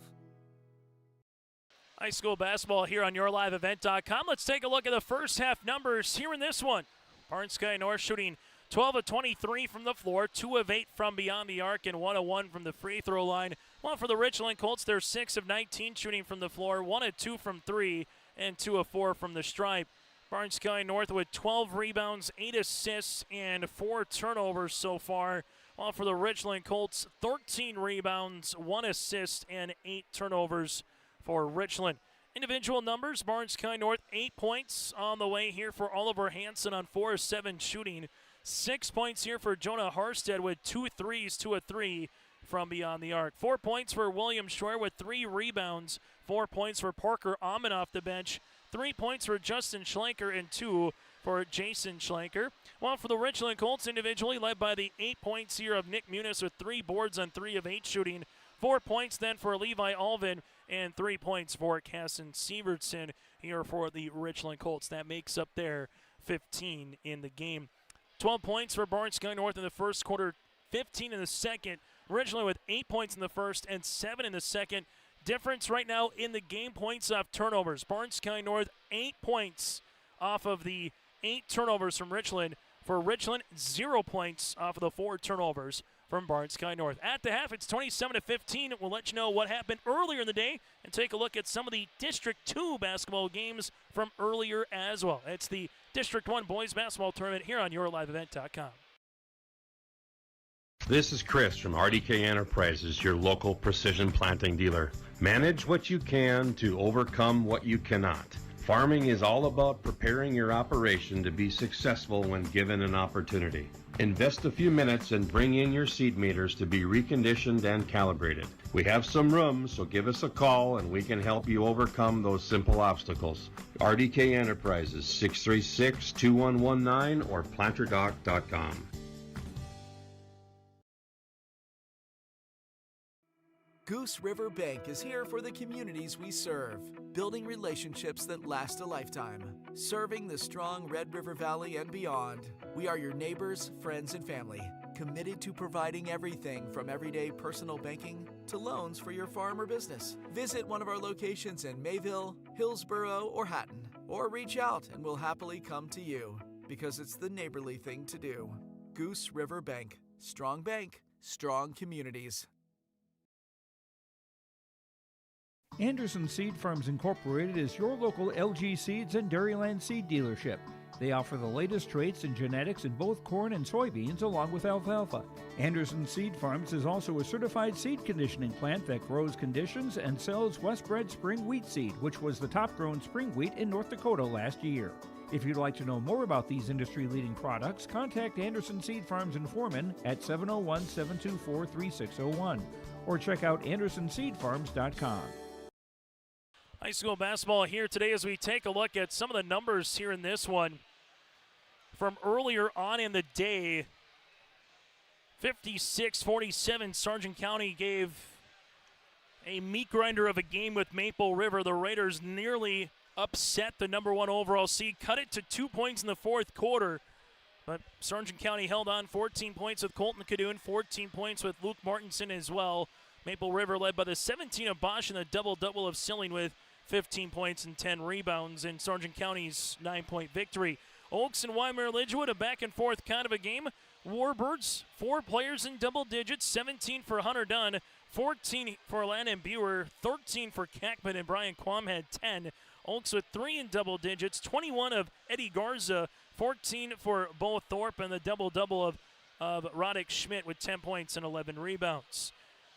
High school basketball here on YourLiveEvent.com. Let's take a look at the first half numbers here in this one. Barnes County North shooting 12 of 23 from the floor, 2 of 8 from beyond the arc, and 1 of 1 from the free throw line. Well, for the Richland Colts, they're 6 of 19 shooting from the floor, 1 of 2 from 3, and 2 of 4 from the stripe. Barnes County North with 12 rebounds, 8 assists, and 4 turnovers so far. While for the Richland Colts, 13 rebounds, 1 assist, and 8 turnovers for Richland. Individual numbers, Barnes County North, 8 points on the way here for Oliver Hansen on 4 of 7 shooting. 6 points here for Jonah Harstead with 2 threes, 2 of 3 from beyond the arc. 4 points for William Schroer with 3 rebounds. 4 points for Parker Amon off the bench. 3 points for Justin Schlenker and 2 for Jason Schlenker. While for the Richland Colts individually, led by the 8 points here of Nick Muniz with 3 boards on 3 of 8 shooting. 4 points then for Levi Alvin and 3 points for Casson Sievertson here for the Richland Colts. That makes up their 15 in the game. 12 points for Barnes County North in the first quarter, 15 in the second. Richland with 8 points in the first and 7 in the second. Difference right now in the game, points off turnovers. Barnes County North 8 points off of the 8 turnovers from Richland. For Richland, 0 points off of the 4 turnovers from Barnes County North. At the half, it's 27-15. We'll let you know what happened earlier in the day and take a look at some of the District 2 basketball games from earlier as well. It's the District 1 boys basketball tournament here on YourLiveEvent.com. This is Chris from RDK Enterprises, your local precision planting dealer. Manage what you can to overcome what you cannot. Farming is all about preparing your operation to be successful when given an opportunity. Invest a few minutes and bring in your seed meters to be reconditioned and calibrated. We have some room, so give us a call and we can help you overcome those simple obstacles. RDK Enterprises, 636-2119 or planterdoc.com. Goose River Bank is here for the communities we serve, building relationships that last a lifetime. Serving the strong Red River Valley and beyond, we are your neighbors, friends, and family, committed to providing everything from everyday personal banking to loans for your farm or business. Visit one of our locations in Mayville, Hillsborough, or Hatton, or reach out and we'll happily come to you, because it's the neighborly thing to do. Goose River Bank, strong communities. Anderson Seed Farms Incorporated is your local LG Seeds and Dairyland seed dealership. They offer the latest traits and genetics in both corn and soybeans along with alfalfa. Anderson Seed Farms is also a certified seed conditioning plant that grows, conditions, and sells Westbred spring wheat seed, which was the top grown spring wheat in North Dakota last year. If you'd like to know more about these industry-leading products, contact Anderson Seed Farms and Foreman at 701-724-3601 or check out AndersonSeedFarms.com. High school basketball here today as we take a look at some of the numbers here in this one. From earlier on in the day, 56-47, Sargent County gave a meat grinder of a game with Maple River. The Raiders nearly upset the number 1 overall seed, cut it to 2 points in the fourth quarter. But Sargent County held on, 14 points with Colton Cadoon, 14 points with Luke Martinson as well. Maple River led by the 17 of Bosch and the double-double of Silling with 15 points and 10 rebounds in Sargent County's 9-point victory. Oaks and Weimar Lidgewood, a back-and-forth kind of a game. Warbirds, 4 players in double digits, 17 for Hunter Dunn, 14 for Landon Buer, 13 for Kackman, and Brian Quam had 10. Oaks with 3 in double digits, 21 of Eddie Garza, 14 for Bo Thorpe, and the double-double of Roddick Schmidt with 10 points and 11 rebounds.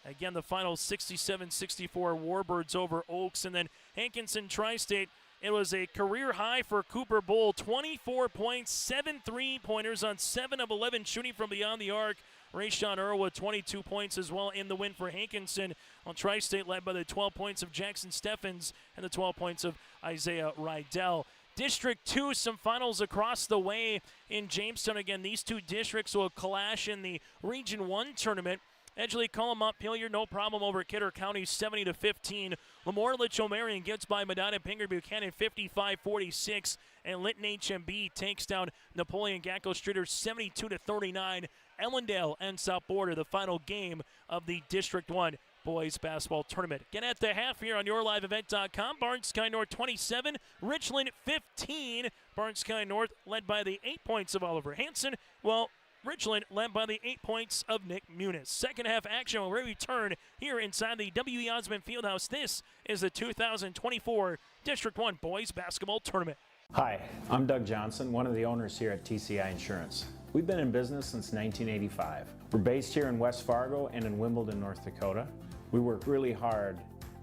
Again, the final 67-64 Warbirds over Oaks. And then Hankinson Tri-State, it was a career high for Cooper Bull, 24 points, 7 3-pointers on 7 of 11 shooting from beyond the arc. Rayshawn Earl with 22 points as well in the win for Hankinson. On Tri-State led by the 12 points of Jackson Steffens and the 12 points of Isaiah Rydell. District 2, some finals across the way in Jamestown. Again, these two districts will clash in the Region 1 tournament. Edgeley, Cullum, Hilliard, no problem over Kidder County, 70-15. Lemoore, Litchfield-Marion gets by Medina Pingree Buchanan, 55-46. And Linton HMB takes down Napoleon Gacko Streeter, 72-39. Ellendale and South Border, the final game of the District 1 boys basketball tournament. Again, at the half here on YourLiveEvent.com, Barnes Sky North 27, Richland 15. Barnes Sky North led by the 8 points of Oliver Hansen. Well, Richland led by the 8 points of Nick Muniz. Second half action will return here inside the W.E. Osmond Fieldhouse. This is the 2024 District 1 Boys Basketball Tournament. Hi, I'm Doug Johnson, one of the owners here at TCI Insurance. We've been in business since 1985. We're based here in West Fargo and in Wimbledon, North Dakota. We work really hard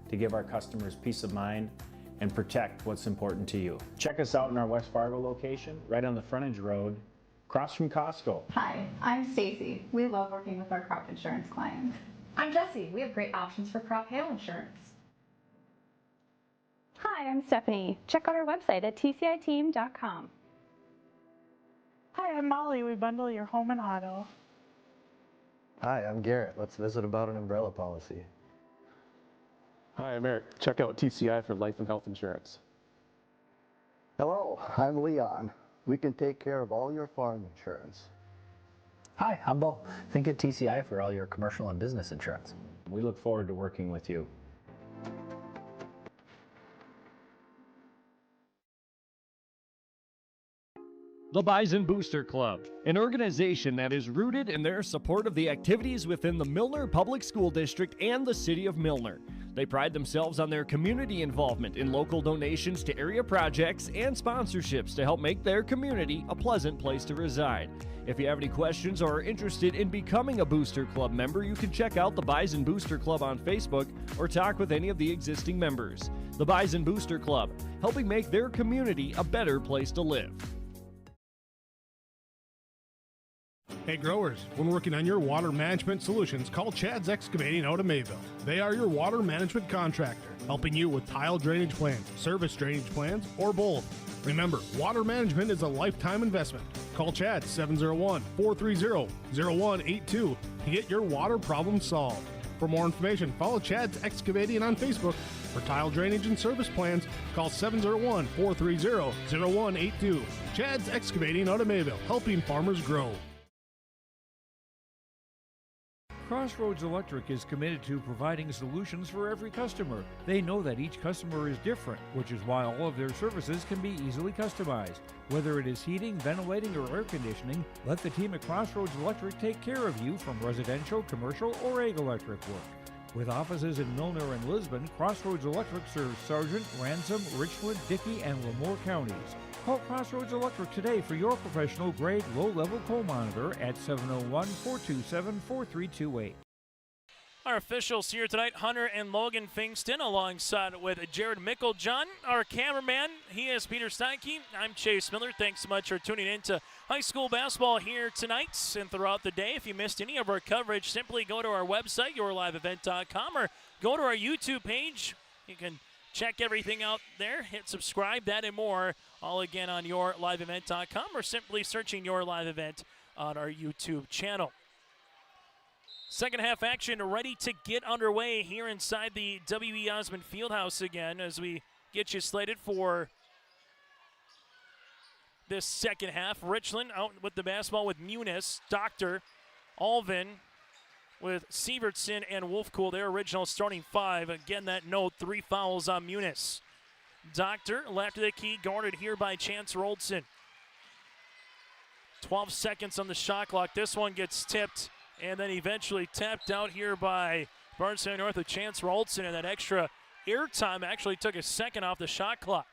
to give our customers peace of mind and protect what's important to you. Check us out in our West Fargo location, right on the frontage road, across from Costco. Hi, I'm Stacy. We love working with our crop insurance clients. I'm Jessie. We have great options for crop hail insurance. Hi, I'm Stephanie. Check out our website at tciteam.com. Hi, I'm Molly. We bundle your home and auto. Hi, I'm Garrett. Let's visit about an umbrella policy. Hi, I'm Eric. Check out TCI for life and health insurance. Hello, I'm Leon. We can take care of all your farm insurance. Hi, I'm Bo. Think of TCI for all your commercial and business insurance. We look forward to working with you. The Bison Booster Club, an organization that is rooted in their support of the activities within the Milner Public School District and the City of Milner. They pride themselves on their community involvement in local donations to area projects and sponsorships to help make their community a pleasant place to reside. If you have any questions or are interested in becoming a Booster Club member, you can check out the Bison Booster Club on Facebook or talk with any of the existing members. The Bison Booster Club, helping make their community a better place to live. Hey growers, when working on your water management solutions, call Chad's Excavating out of Mayville. They are your water management contractor, helping you with tile drainage plans, service drainage plans, or both. Remember, water management is a lifetime investment. Call Chad 701-430-0182 to get your water problem solved. For more information, follow Chad's Excavating on Facebook. For tile drainage and service plans, call 701-430-0182. Chad's Excavating out of Mayville, helping farmers grow. Crossroads Electric is committed to providing solutions for every customer. They know that each customer is different, which is why all of their services can be easily customized. Whether it is heating, ventilating, or air conditioning, let the team at Crossroads Electric take care of you from residential, commercial, or ag electric work. With offices in Milner and Lisbon, Crossroads Electric serves Sargent, Ransom, Richland, Dickey, and Lemoore counties. Call Crossroads Electric today for your professional-grade low-level coal monitor at 701-427-4328. Our officials here tonight, Hunter and Logan Fingston, alongside with Jared Micklejohn. Our cameraman, he is Peter Steinke. I'm Chase Miller. Thanks so much for tuning in to high school basketball here tonight and throughout the day. If you missed any of our coverage, simply go to our website, yourliveevent.com, or go to our YouTube page. You can check everything out there. Hit subscribe, that and more, all again on yourliveevent.com, or simply searching Your Live Event on our YouTube channel. Second half action ready to get underway here inside the W.E. Osmond Fieldhouse again as we get you slated for this second half. Richland out with the basketball with Muniz, Doctor, Alvin with Sievertson and Wolfcool, their original starting five. Again, that note, 3 fouls on Muniz. Doctor left of the key, guarded here by Chance Roldson. 12 seconds on the shot clock. This one gets tipped and then eventually tapped out here by Bardstown North with Chance Roldson, and that extra airtime actually took a second off the shot clock.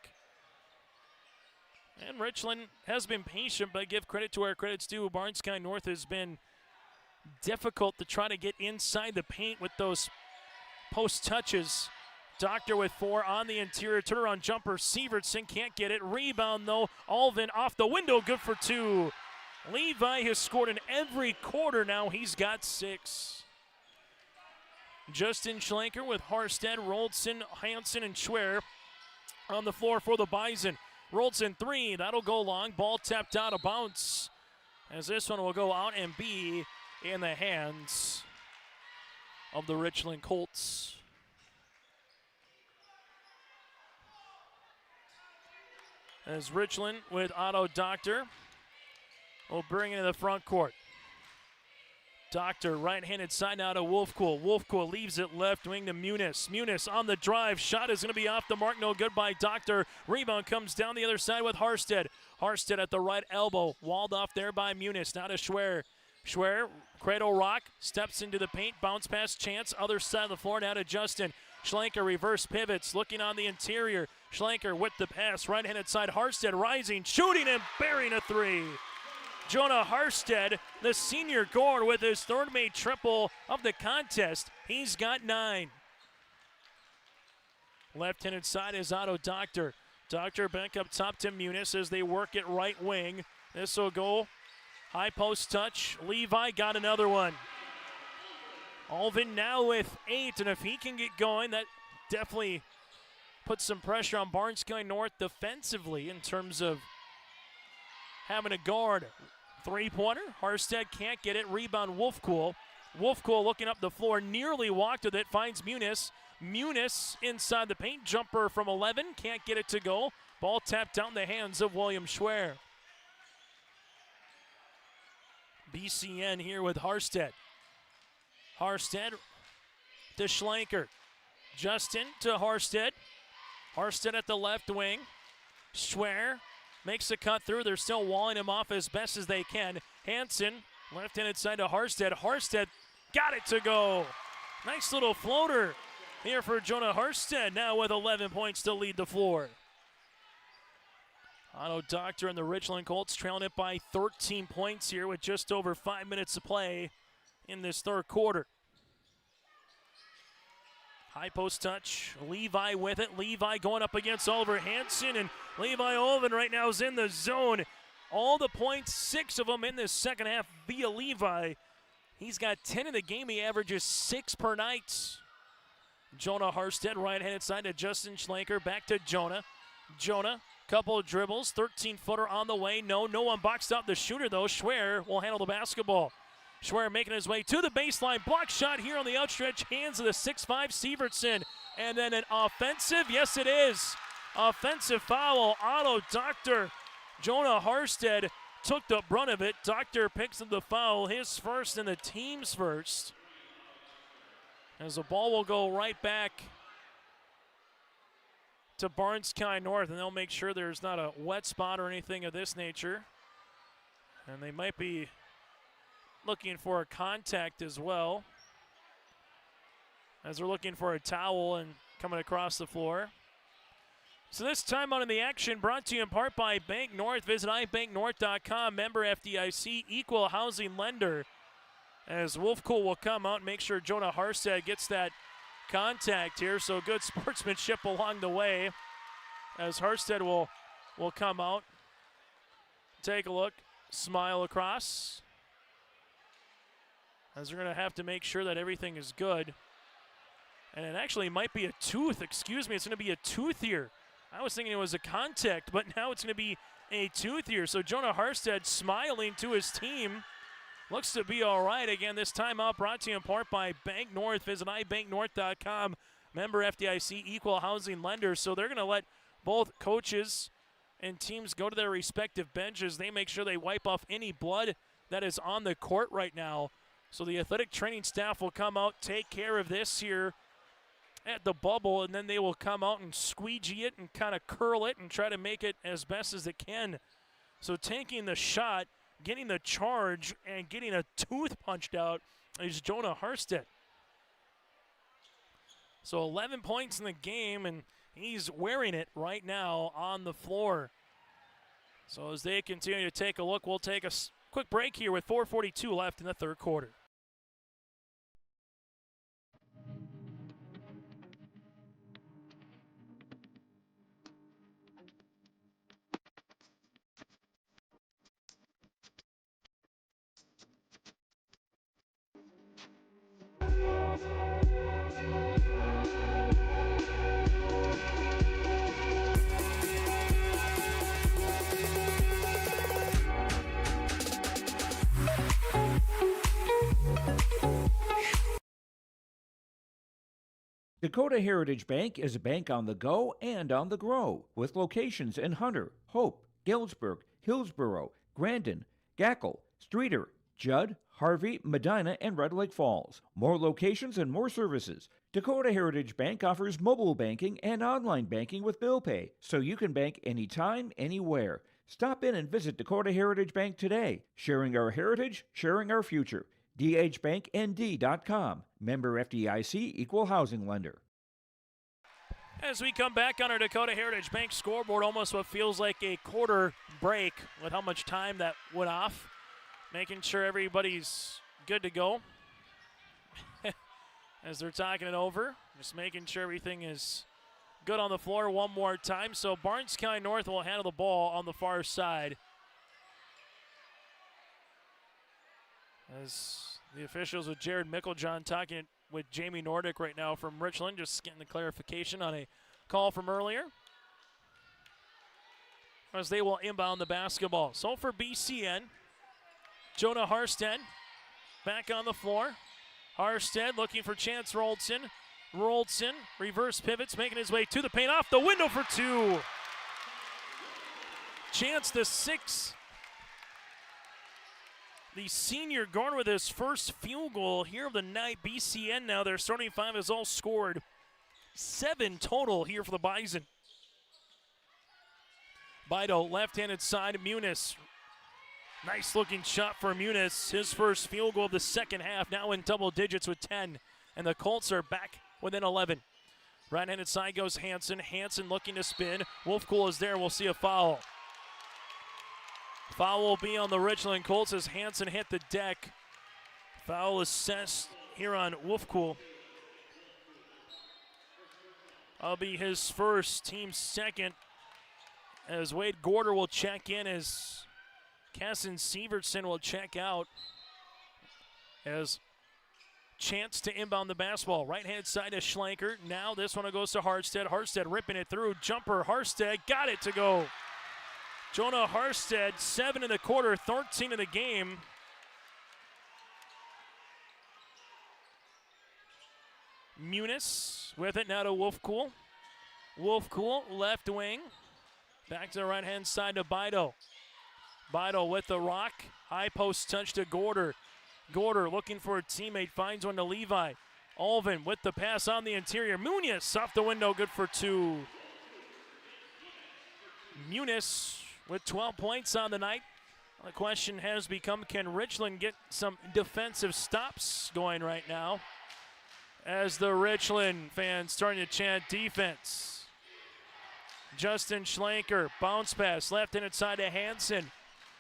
And Richland has been patient, but give credit to where credit's due. Bardstown North has been difficult to try to get inside the paint with those post touches. Doctor with 4 on the interior. Turnaround jumper. Sievertson can't get it. Rebound, though. Alvin off the window. Good for 2. Levi has scored in every quarter now. He's got 6. Justin Schlenker with Harstead, Roldson, Hansen, and Schwer on the floor for the Bison. Roldson 3. That'll go long. Ball tapped out of bounds, as this one will go out and be in the hands of the Richland Colts. As Richland with Otto Doctor will bring it to the front court. Doctor right-handed side now to Wolfcool. Wolfcool leaves it left wing to Muniz. Muniz on the drive. Shot is going to be off the mark. No good by Doctor. Rebound comes down the other side with Harstead. Harstead at the right elbow. Walled off there by Muniz. Now to Schwer. Schwer, cradle rock, steps into the paint. Bounce pass Chance. Other side of the floor now to Justin. Schlenker reverse pivots. Looking on the interior. Schlenker with the pass. Right-handed side. Harstead rising. Shooting and burying a 3. Jonah Harstead, the senior guard, with his third made triple of the contest. He's got 9. Left-handed side is Otto Doctor. Doctor back up top to Muniz as they work it right wing. This will go high post touch. Levi got another one. Alvin now with 8, and if he can get going, that definitely puts some pressure on Bardstown North defensively in terms of having a guard. 3-pointer. Harstead can't get it. Rebound Wolfcool. Wolfcool looking up the floor. Nearly walked with it. Finds Muniz. Muniz inside the paint. Jumper from 11. Can't get it to go. Ball tapped down the hands of William Schwer. BCN here with Harstead. Harstead to Schlenker. Justin to Harstead. Harstead at the left wing. Schwer makes a cut through. They're still walling him off as best as they can. Hansen, left-handed side to Harstead. Harstead got it to go. Nice little floater here for Jonah Harstead, now with 11 points to lead the floor. Otto Doctor and the Richland Colts trailing it by 13 points here with just over 5 minutes to play in this third quarter. High post touch, Levi with it. Levi going up against Oliver Hansen, and Levi Olvin right now is in the zone. All the points, 6 of them in this second half via Levi. He's got 10 in the game. He averages 6 per night. Jonah Harstead, right-handed side to Justin Schlenker. Back to Jonah. Jonah, couple of dribbles, 13-footer on the way. No one boxed out the shooter, though. Schwer will handle the basketball. Schwer making his way to the baseline. Block shot here on the outstretched hands of the 6'5 Sievertson. And then an offensive, yes it is, offensive foul. Otto Doctor. Jonah Harstead took the brunt of it. Doctor picks up the foul, his first and the team's first. As the ball will go right back to Bardstown North, and they'll make sure there's not a wet spot or anything of this nature. And they might be looking for a contact as well, as they're looking for a towel and coming across the floor. So this timeout in the action brought to you in part by Bank North. Visit ibanknorth.com, member FDIC, equal housing lender. As Wolfcool will come out and make sure Jonah Harstead gets that contact here. So good sportsmanship along the way as Harstead will come out. Take a look, smile across. As they're going to have to make sure that everything is good. And it actually might be a tooth, excuse me, it's going to be a tooth here. I was thinking it was a contact, but now it's going to be a tooth here. So Jonah Harstead smiling to his team. Looks to be all right. Again, this timeout brought to you in part by Bank North. Visit ibanknorth.com. Member FDIC, equal housing lender. So they're going to let both coaches and teams go to their respective benches. They make sure they wipe off any blood that is on the court right now. So the athletic training staff will come out, take care of this here at the bubble, and then they will come out and squeegee it and kind of curl it and try to make it as best as they can. So taking the shot, getting the charge, and getting a tooth punched out is Jonah Harstead. So 11 points in the game, and he's wearing it right now on the floor. So as they continue to take a look, we'll take a quick break here with 4:42 left in the third quarter. Dakota Heritage Bank is a bank on the go and on the grow, with locations in Hunter, Hope, Galesburg, Hillsborough, Grandin, Gackle, Streeter, Judd, Harvey, Medina, and Red Lake Falls. More locations and more services. Dakota Heritage Bank offers mobile banking and online banking with bill pay, so you can bank anytime, anywhere. Stop in and visit Dakota Heritage Bank today. Sharing our heritage, sharing our future. dhbanknd.com. Member FDIC, equal housing lender. As we come back on our Dakota Heritage Bank scoreboard, almost what feels like a quarter break with how much time that went off. Making sure everybody's good to go as they're talking it over. Just making sure everything is good on the floor one more time. So Barnes County North will handle the ball on the far side. As the officials with Jared Micklejohn talking with Jamie Nordic right now from Richland, just getting the clarification on a call from earlier. As they will inbound the basketball. So for BCN, Jonah Harstead back on the floor. Harstead looking for Chance Roldson. Roldson reverse pivots, making his way to the paint, off the window for two. Chance the six. The senior guard with his first field goal here of the night. BCN now, their starting five has all scored 7 total here for the Bison. Bido, left-handed side, Muniz. Nice looking shot for Muniz. His first field goal of the second half, now in double digits with 10. And the Colts are back within 11. Right-handed side goes Hansen. Hansen looking to spin. Wolfcool is there. We'll see a foul. Foul will be on the Richland Colts as Hansen hit the deck. Foul assessed here on Wolfcool. That'll be his first, team second. As Wade Gorder will check in, as Casson Sievertson will check out. As chance to inbound the basketball. Right-hand side to Schlenker. Now this one goes to Harstead. Harstead ripping it through. Jumper, Harstead got it to go. Jonah Harstead, 7 in the quarter, 13 in the game. Muniz with it now to Wolfcool. Wolfcool, left wing. Back to the right-hand side to Bido. Bido with the rock. High post touch to Gorder. Gorder looking for a teammate, finds one to Levi. Alvin with the pass on the interior. Muniz off the window, good for 2. Muniz with 12 points on the night. The question has become, can Richland get some defensive stops going right now? As the Richland fans starting to chant defense. Justin Schlenker, bounce pass, left-handed side to Hansen.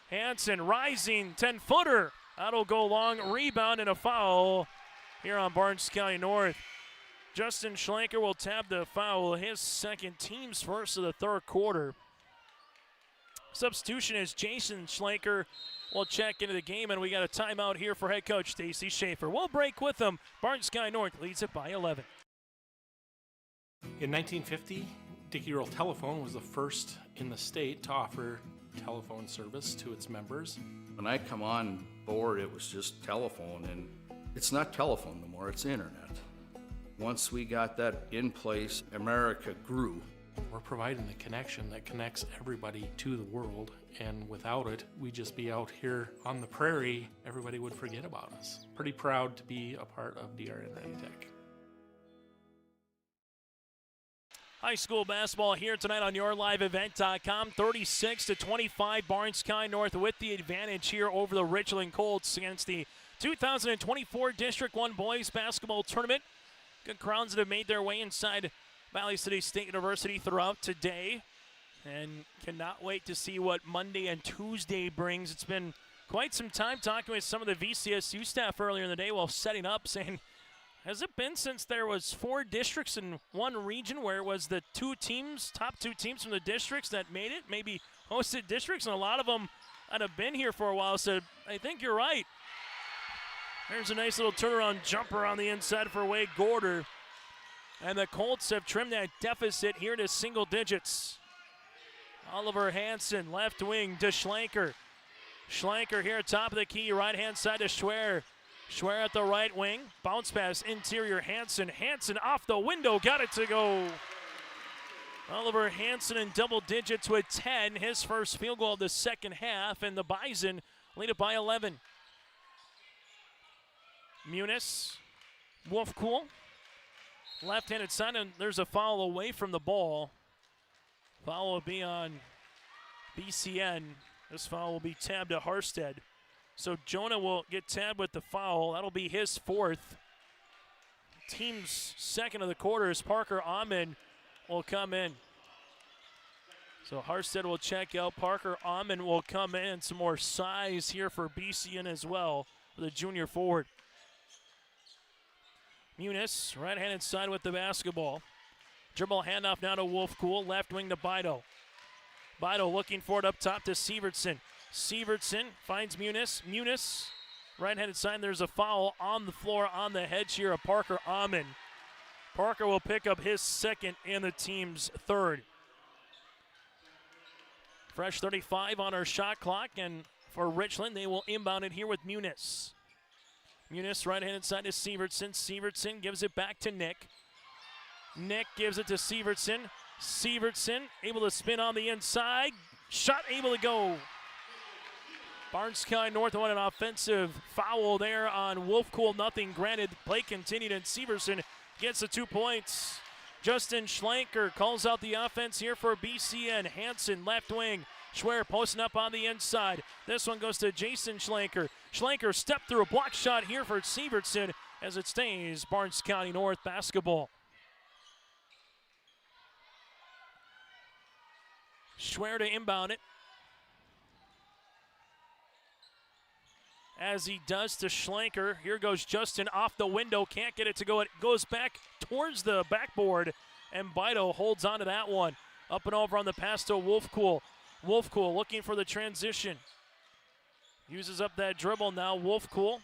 Hansen rising, 10-footer. That'll go long. Rebound and a foul here on Barnes County North. Justin Schlenker will tab the foul, his second, team's first of the third quarter. Substitution is Jason Schlenker will check into the game, and we got a timeout here for head coach Stacy Schaefer. We'll break with them. Barnes County North leads it by 11. In 1950, Dickey Rural Telephone was the first in the state to offer telephone service to its members. When I come on board, it was just telephone, and it's not telephone no more, it's internet. Once we got that in place, America grew. We're providing the connection that connects everybody to the world, and without it, we'd just be out here on the prairie. Everybody would forget about us. Pretty proud to be a part of DRN Ready Tech. High school basketball here tonight on YourLiveEvent.com. 36-25, Barnes County North with the advantage here over the Richland Colts against the 2024 District 1 Boys Basketball Tournament. Good crowds that have made their way inside Valley City State University throughout today, and cannot wait to see what Monday and Tuesday brings. It's been quite some time talking with some of the VCSU staff earlier in the day while setting up, saying, has it been since there was 4 districts in one region where it was the top two teams from the districts that made it, maybe hosted districts, and a lot of them that have been here for a while said, I think you're right. There's a nice little turnaround jumper on the inside for Wade Gorder. And the Colts have trimmed that deficit here to single digits. Oliver Hansen, left wing to Schlenker. Schlenker here top of the key, right-hand side to Schwer. Schwer at the right wing. Bounce pass, interior Hansen. Hansen off the window, got it to go. Oliver Hansen in double digits with 10. His first field goal of the second half, and the Bison lead it by 11. Muniz, Wolfcool, left-handed side, and there's a foul away from the ball. Foul will be on BCN. This foul will be tabbed to Harstead. So Jonah will get tabbed with the foul. That'll be his fourth. Team's second of the quarter is Parker Ahman will come in. So Harstead will check out. Parker Ahman will come in. Some more size here for BCN as well with a junior forward. Muniz, right-handed side with the basketball. Dribble handoff now to Wolfcool, left wing to Bido. Bido looking for it up top to Sievertson. Sievertson finds Muniz. Muniz, right-handed side, there's a foul on the floor on the head here of Parker Ahman. Parker will pick up his second and the team's third. Fresh 35 on our shot clock, and for Richland, they will inbound it here with Muniz. Muniz right-handed side to Sievertson. Sievertson gives it back to Nick. Nick gives it to Sievertson. Sievertson able to spin on the inside. Shot able to go. Barnes County North won an offensive foul there on Wolfcool. Nothing granted. Play continued, and Sievertson gets the 2 points. Justin Schlenker calls out the offense here for BCN. Hansen left wing. Schwer posting up on the inside. This one goes to Jason Schlenker. Schlenker stepped through a block shot here for Sievertson as it stays Barnes County North basketball. Schwer to inbound it. As he does to Schlenker. Here goes Justin off the window. Can't get it to go. It goes back towards the backboard, and Bido holds on to that one. Up and over on the pass to Wolfcool. Wolfcool looking for the transition. Uses up that dribble now. Wolfcool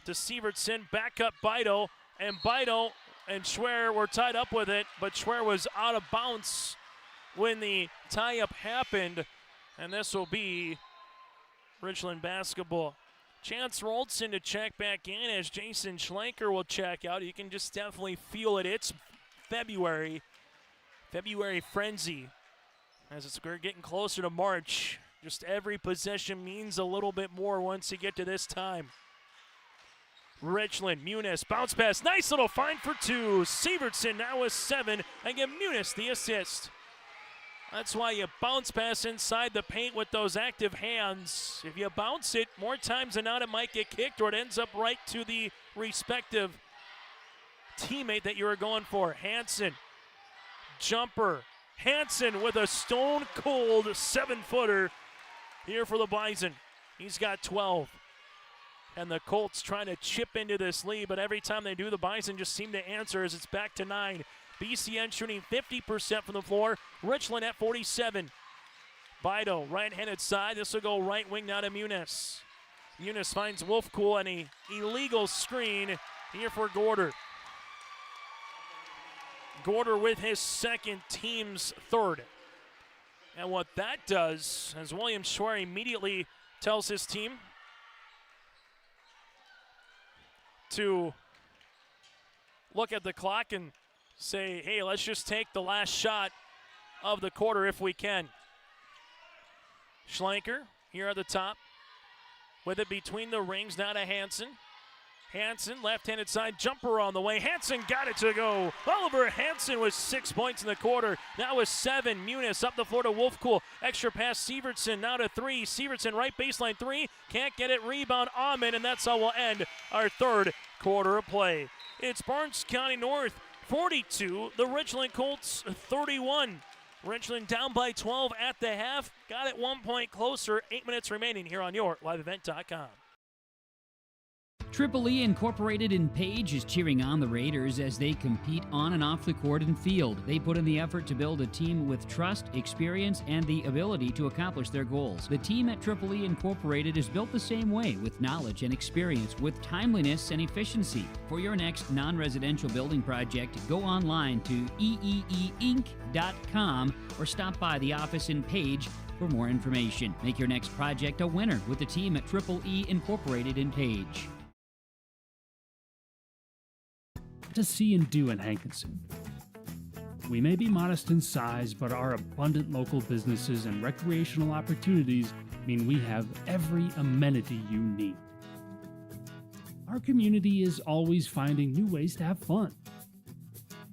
to Sievertson. Back up Bido. And Bido and Schwer were tied up with it, but Schwer was out of bounds when the tie-up happened. And this will be Richland basketball. Chance Roldson to check back in as Jason Schlenker will check out. You can just definitely feel it. It's February frenzy. As we're getting closer to March, just every possession means a little bit more once you get to this time. Richland, Muniz, bounce pass, nice little find for 2. Sievertson now with 7, and give Muniz the assist. That's why you bounce pass inside the paint with those active hands. If you bounce it more times than not, it might get kicked, or it ends up right to the respective teammate that you were going for. Hansen, jumper. Hansen with a stone-cold 7-footer here for the Bison. He's got 12. And the Colts trying to chip into this lead, but every time they do, the Bison just seem to answer as it's back to 9. BCN shooting 50% from the floor. Richland at 47. Bido, right-handed side. This will go right wing now to Muniz. Muniz finds Wolfcool and an illegal screen here for Gorder. Gorder with his second, team's third. And what that does, as William Schwer immediately tells his team to look at the clock and say, hey, let's just take the last shot of the quarter if we can. Schlenker here at the top with it between the rings, now to Hansen. Hansen, left-handed side jumper on the way. Hansen got it to go. Oliver Hansen with 6 points in the quarter. Now with 7. Muniz up the floor to Wolfcool. Extra pass Sievertson now to 3. Sievertson right baseline 3. Can't get it. Rebound Ahmed, and that's how we'll end our third quarter of play. It's Barnes County North 42. The Richland Colts 31. Richland down by 12 at the half. Got it 1 point closer. 8 minutes remaining here on your liveevent.com. Triple E Incorporated in Page is cheering on the Raiders as they compete on and off the court and field. They put in the effort to build a team with trust, experience, and the ability to accomplish their goals. The team at Triple E Incorporated is built the same way, with knowledge and experience, with timeliness and efficiency. For your next non-residential building project, go online to eeeinc.com or stop by the office in Page for more information. Make your next project a winner with the team at Triple E Incorporated in Page. To see and do in Hankinson. We may be modest in size, but our abundant local businesses and recreational opportunities mean we have every amenity you need. Our community is always finding new ways to have fun,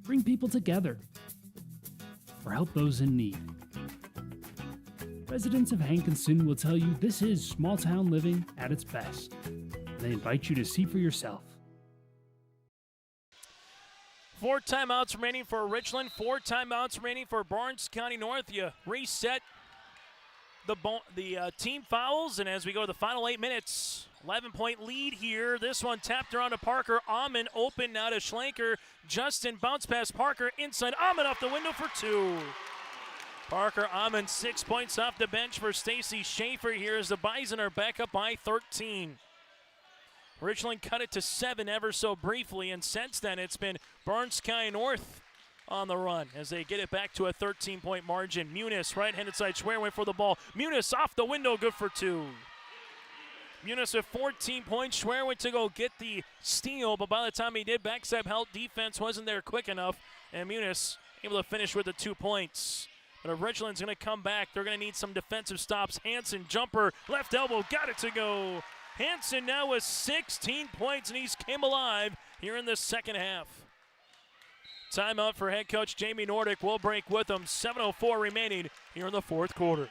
bring people together, or help those in need. Residents of Hankinson will tell you this is small town living at its best. They invite you to see for yourself. 4 timeouts remaining for Richland, 4 timeouts remaining for Barnes County North. You reset the team fouls, and as we go to the final 8 minutes, 11-point lead here. This one tapped around to Parker. Amon open now to Schlenker. Justin bounce past Parker inside. Amon off the window for 2. Parker Amon 6 points off the bench for Stacy Schaefer here as the Bison are back up by 13. Richland cut it to 7 ever so briefly, and since then it's been Barnes County North on the run as they get it back to a 13-point margin. Muniz, right-handed side, Schwer went for the ball. Muniz off the window, good for 2. Muniz with 14 points. Schwer went to go get the steal, but by the time he did, backside help defense wasn't there quick enough, and Muniz able to finish with the 2 points. But if Richland's going to come back, they're going to need some defensive stops. Hansen, jumper, left elbow, got it to go. Hansen now with 16 points, and he's came alive here in the second half. Timeout for head coach Jamie Nordick. We'll break with him. 7:04 remaining here in the fourth quarter.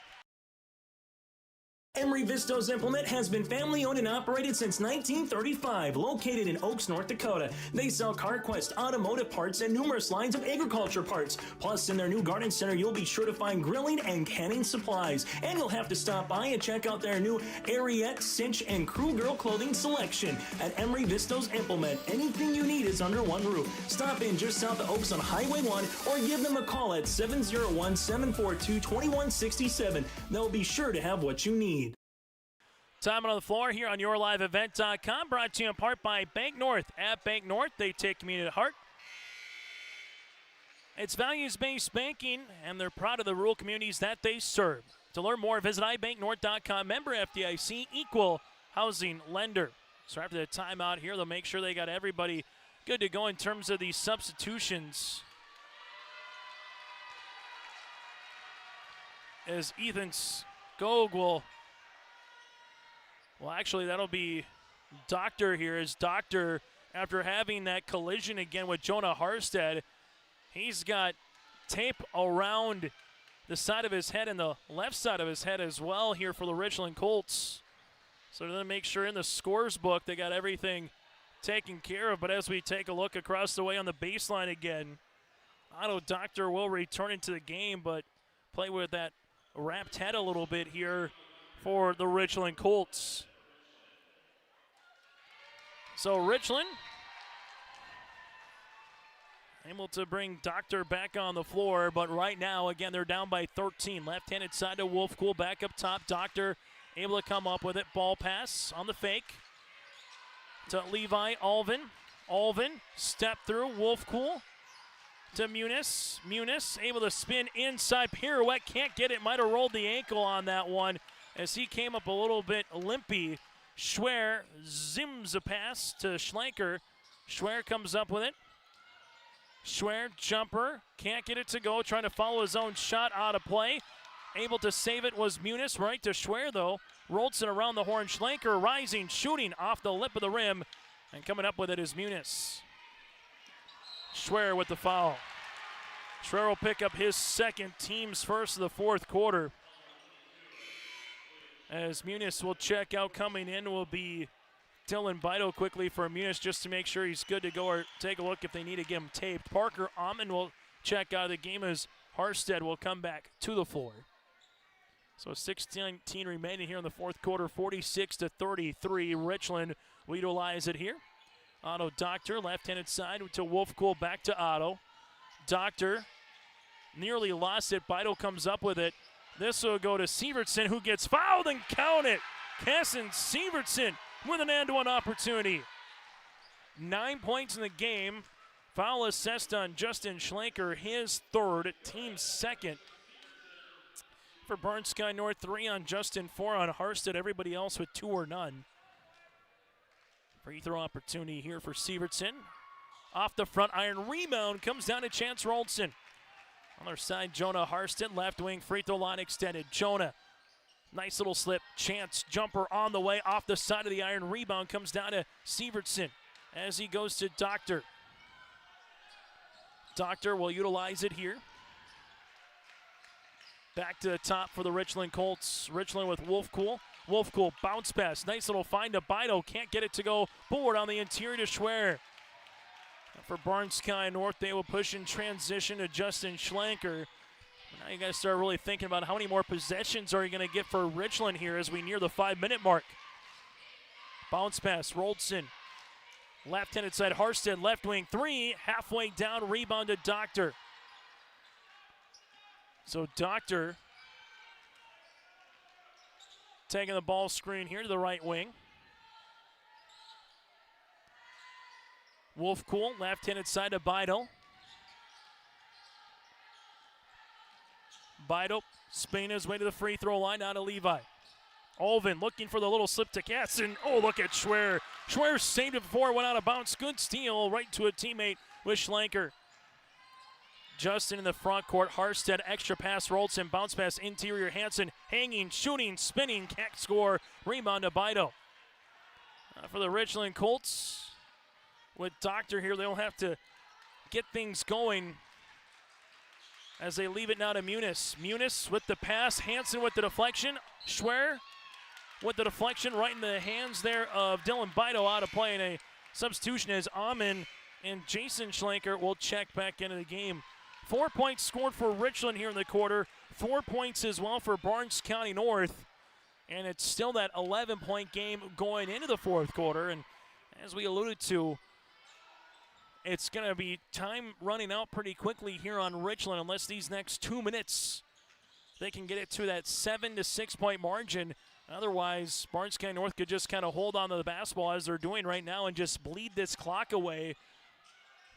Emery Vistos Implement has been family owned and operated since 1935, located in Oaks, North Dakota. They sell CarQuest automotive parts and numerous lines of agriculture parts. Plus, in their new garden center, you'll be sure to find grilling and canning supplies. And you'll have to stop by and check out their new Ariette, Cinch, and Crew Girl clothing selection. At Emery Vistos Implement, anything you need is under one roof. Stop in just south of Oaks on Highway 1 or give them a call at 701-742-2167. They'll be sure to have what you need. Time on the floor here on YourLiveEvent.com, brought to you in part by Bank North. At Bank North, they take community to heart. It's values-based banking, and they're proud of the rural communities that they serve. To learn more, visit ibanknorth.com. Member FDIC, equal housing lender. So after the timeout here, they'll make sure they got everybody good to go in terms of these substitutions. As Ethan Skog will... Well, actually, that'll be Doctor here. As Doctor, after having that collision again with Jonah Harstead, he's got tape around the side of his head and the left side of his head as well here for the Richland Colts. So they're going to make sure in the scores book they got everything taken care of. But as we take a look across the way on the baseline again, Otto Doctor will return into the game, but play with that wrapped head a little bit here for the Richland Colts. So Richland able to bring Doctor back on the floor, but right now, again, they're down by 13. Left-handed side to Wolfcool, back up top. Doctor able to come up with it. Ball pass on the fake to Levi Alvin. Alvin, step through, Wolfcool to Muniz. Muniz able to spin inside, pirouette, can't get it, might have rolled the ankle on that one as he came up a little bit limpy. Schwer zims a pass to Schlenker. Schwer comes up with it. Schwer, jumper, can't get it to go, trying to follow his own shot out of play. Able to save it was Muniz, right to Schwer though. Rolls it around the horn, Schlenker rising, shooting off the lip of the rim, and coming up with it is Muniz. Schwer with the foul. Schwer will pick up his second, team's first of the fourth quarter. As Muniz will check out, coming in will be Dylan Bido quickly for Muniz just to make sure he's good to go, or take a look if they need to get him taped. Parker Amon will check out of the game as Harstead will come back to the floor. So 16 remaining here in the fourth quarter, 46-33. Richland will utilize it here. Otto Doctor, left-handed side to Wolfcool, back to Otto. Doctor nearly lost it. Bido comes up with it. This will go to Sievertson, who gets fouled, and count it. Kessin Sievertson with an and-one opportunity. 9 points in the game. Foul assessed on Justin Schlenker, his third, team second. For Bart Sky North, 3 on Justin, 4 on Harstead. Everybody else with 2 or none. Free throw opportunity here for Sievertson. Off the front iron, rebound comes down to Chance Roldson. On their side, Jonah Harstead, left wing, free throw line extended. Jonah, nice little slip. Chance jumper on the way, off the side of the iron. Rebound comes down to Sievertson as he goes to Doctor. Doctor will utilize it here. Back to the top for the Richland Colts. Richland with Wolfcool. Wolfcool bounce pass. Nice little find to Bido. Can't get it to go forward on the interior to Schwer. For Bart Sky North, they will push in transition to Justin Schlenker. Now you got to start really thinking about how many more possessions are you going to get for Richland here as we near the 5-minute mark. Bounce pass, Roldson. Left-handed side, Harstead, left wing, 3. Halfway down, rebound to Doctor. So Doctor taking the ball screen here to the right wing. Wolfcool, left-handed side to Bido. Bido spinning his way to the free throw line, out of Levi. Alvin looking for the little slip to Kasson. Oh, look at Schwer. Schwer saved it before it went out of bounds. Good steal right to a teammate with Schlenker. Justin in the front court. Harstead, extra pass, Roldson, bounce pass, interior, Hansen, hanging, shooting, spinning, can't score. Rebound to Bido. For the Richland Colts, with Doctor here, they'll have to get things going as they leave it now to Muniz. Muniz with the pass, Hansen with the deflection. Schwer with the deflection right in the hands there of Dylan Bido, out of play, and a substitution as Amon and Jason Schlenker will check back into the game. 4 points scored for Richland here in the quarter. 4 points as well for Barnes County North. And it's still that 11-point game going into the fourth quarter. And as we alluded to, it's going to be time running out pretty quickly here on Richland unless these next 2 minutes they can get it to that 7 to 6 point margin. Otherwise, Barnes County North could just kind of hold on to the basketball as they're doing right now and just bleed this clock away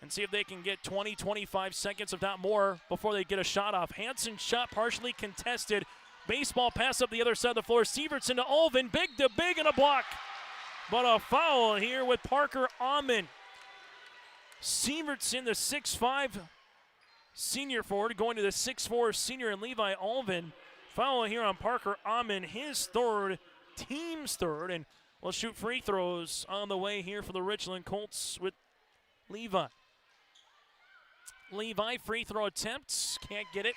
and see if they can get 20, 25 seconds, if not more, before they get a shot off. Hansen shot partially contested. Baseball pass up the other side of the floor. Sievertson to Alvin, big to big, and a block. But a foul here with Parker Amon. Sievertson, the 6'5" senior forward, going to the 6'4" senior, and Levi Alvin. Foul here on Parker Amon, his third, team's third, and we'll shoot free throws on the way here for the Richland Colts with Levi. Levi, free throw attempts, can't get it.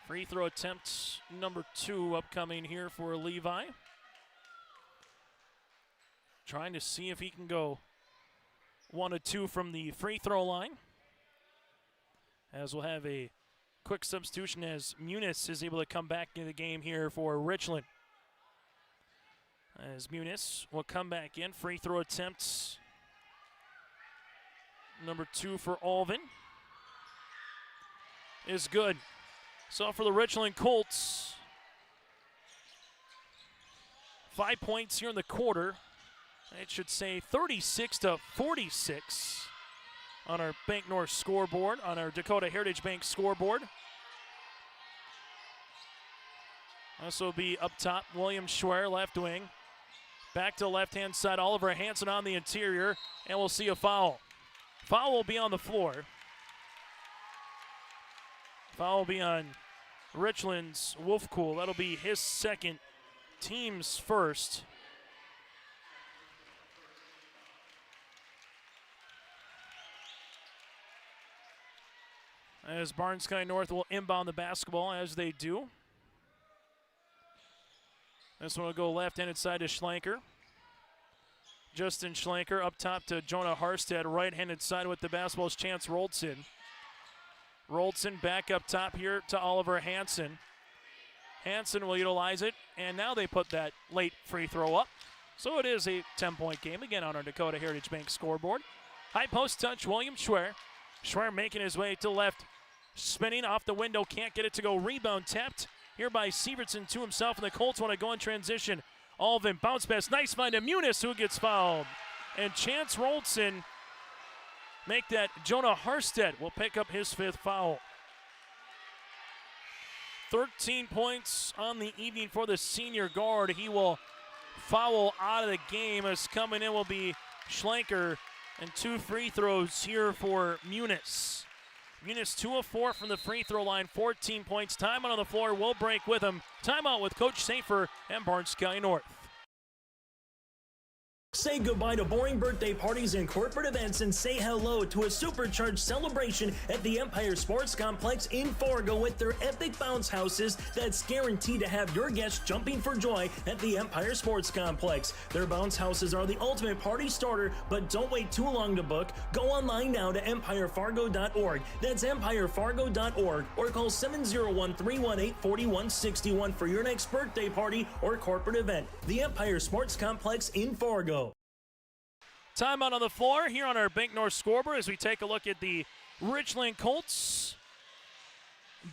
Free throw attempt number 2 upcoming here for Levi. Trying to see if he can go 1 of 2 from the free throw line. As we'll have a quick substitution as Muniz is able to come back into the game here for Richland. As Muniz will come back in. Free throw attempts. Number 2 for Alvin is good. So for the Richland Colts, 5 points here in the quarter. It should say 36-46 on our Bank North scoreboard, on our Dakota Heritage Bank scoreboard. This will be up top, William Schwer, left wing. Back to the left-hand side, Oliver Hansen on the interior, and we'll see a foul. Foul will be on the floor. Foul will be on Richland's Wolfcool. That'll be his second, team's first. As Barnes County North will inbound the basketball, as they do. This one will go left-handed side to Schlenker. Justin Schlenker up top to Jonah Harstead. Right-handed side with the basketball is Chance Roldson. Roldson back up top here to Oliver Hansen. Hansen will utilize it, and now they put that late free throw up. So it is a 10-point game again on our Dakota Heritage Bank scoreboard. High post touch, William Schwer. Schwer making his way to the left. Spinning off the window, can't get it to go. Rebound tapped here by Sievertson to himself, and the Colts want to go in transition. Alvin, bounce pass, nice find to Muniz, who gets fouled. And Chance Roldson make that. Jonah Harstead will pick up his 5th foul. 13 points on the evening for the senior guard. He will foul out of the game, as coming in will be Schlenker, and 2 free throws here for Muniz. Muniz 2 of 4 from the free throw line, 14 points. Timeout on the floor, will break with him. Timeout with Coach Safer and Barnes County North. Say goodbye to boring birthday parties and corporate events and say hello to a supercharged celebration at the Empire Sports Complex in Fargo with their epic bounce houses that's guaranteed to have your guests jumping for joy at the Empire Sports Complex. Their bounce houses are the ultimate party starter, but don't wait too long to book. Go online now to empirefargo.org. That's empirefargo.org, or call 701-318-4161 for your next birthday party or corporate event. The Empire Sports Complex in Fargo. Timeout on the floor here on our Bank North scoreboard as we take a look at the Richland Colts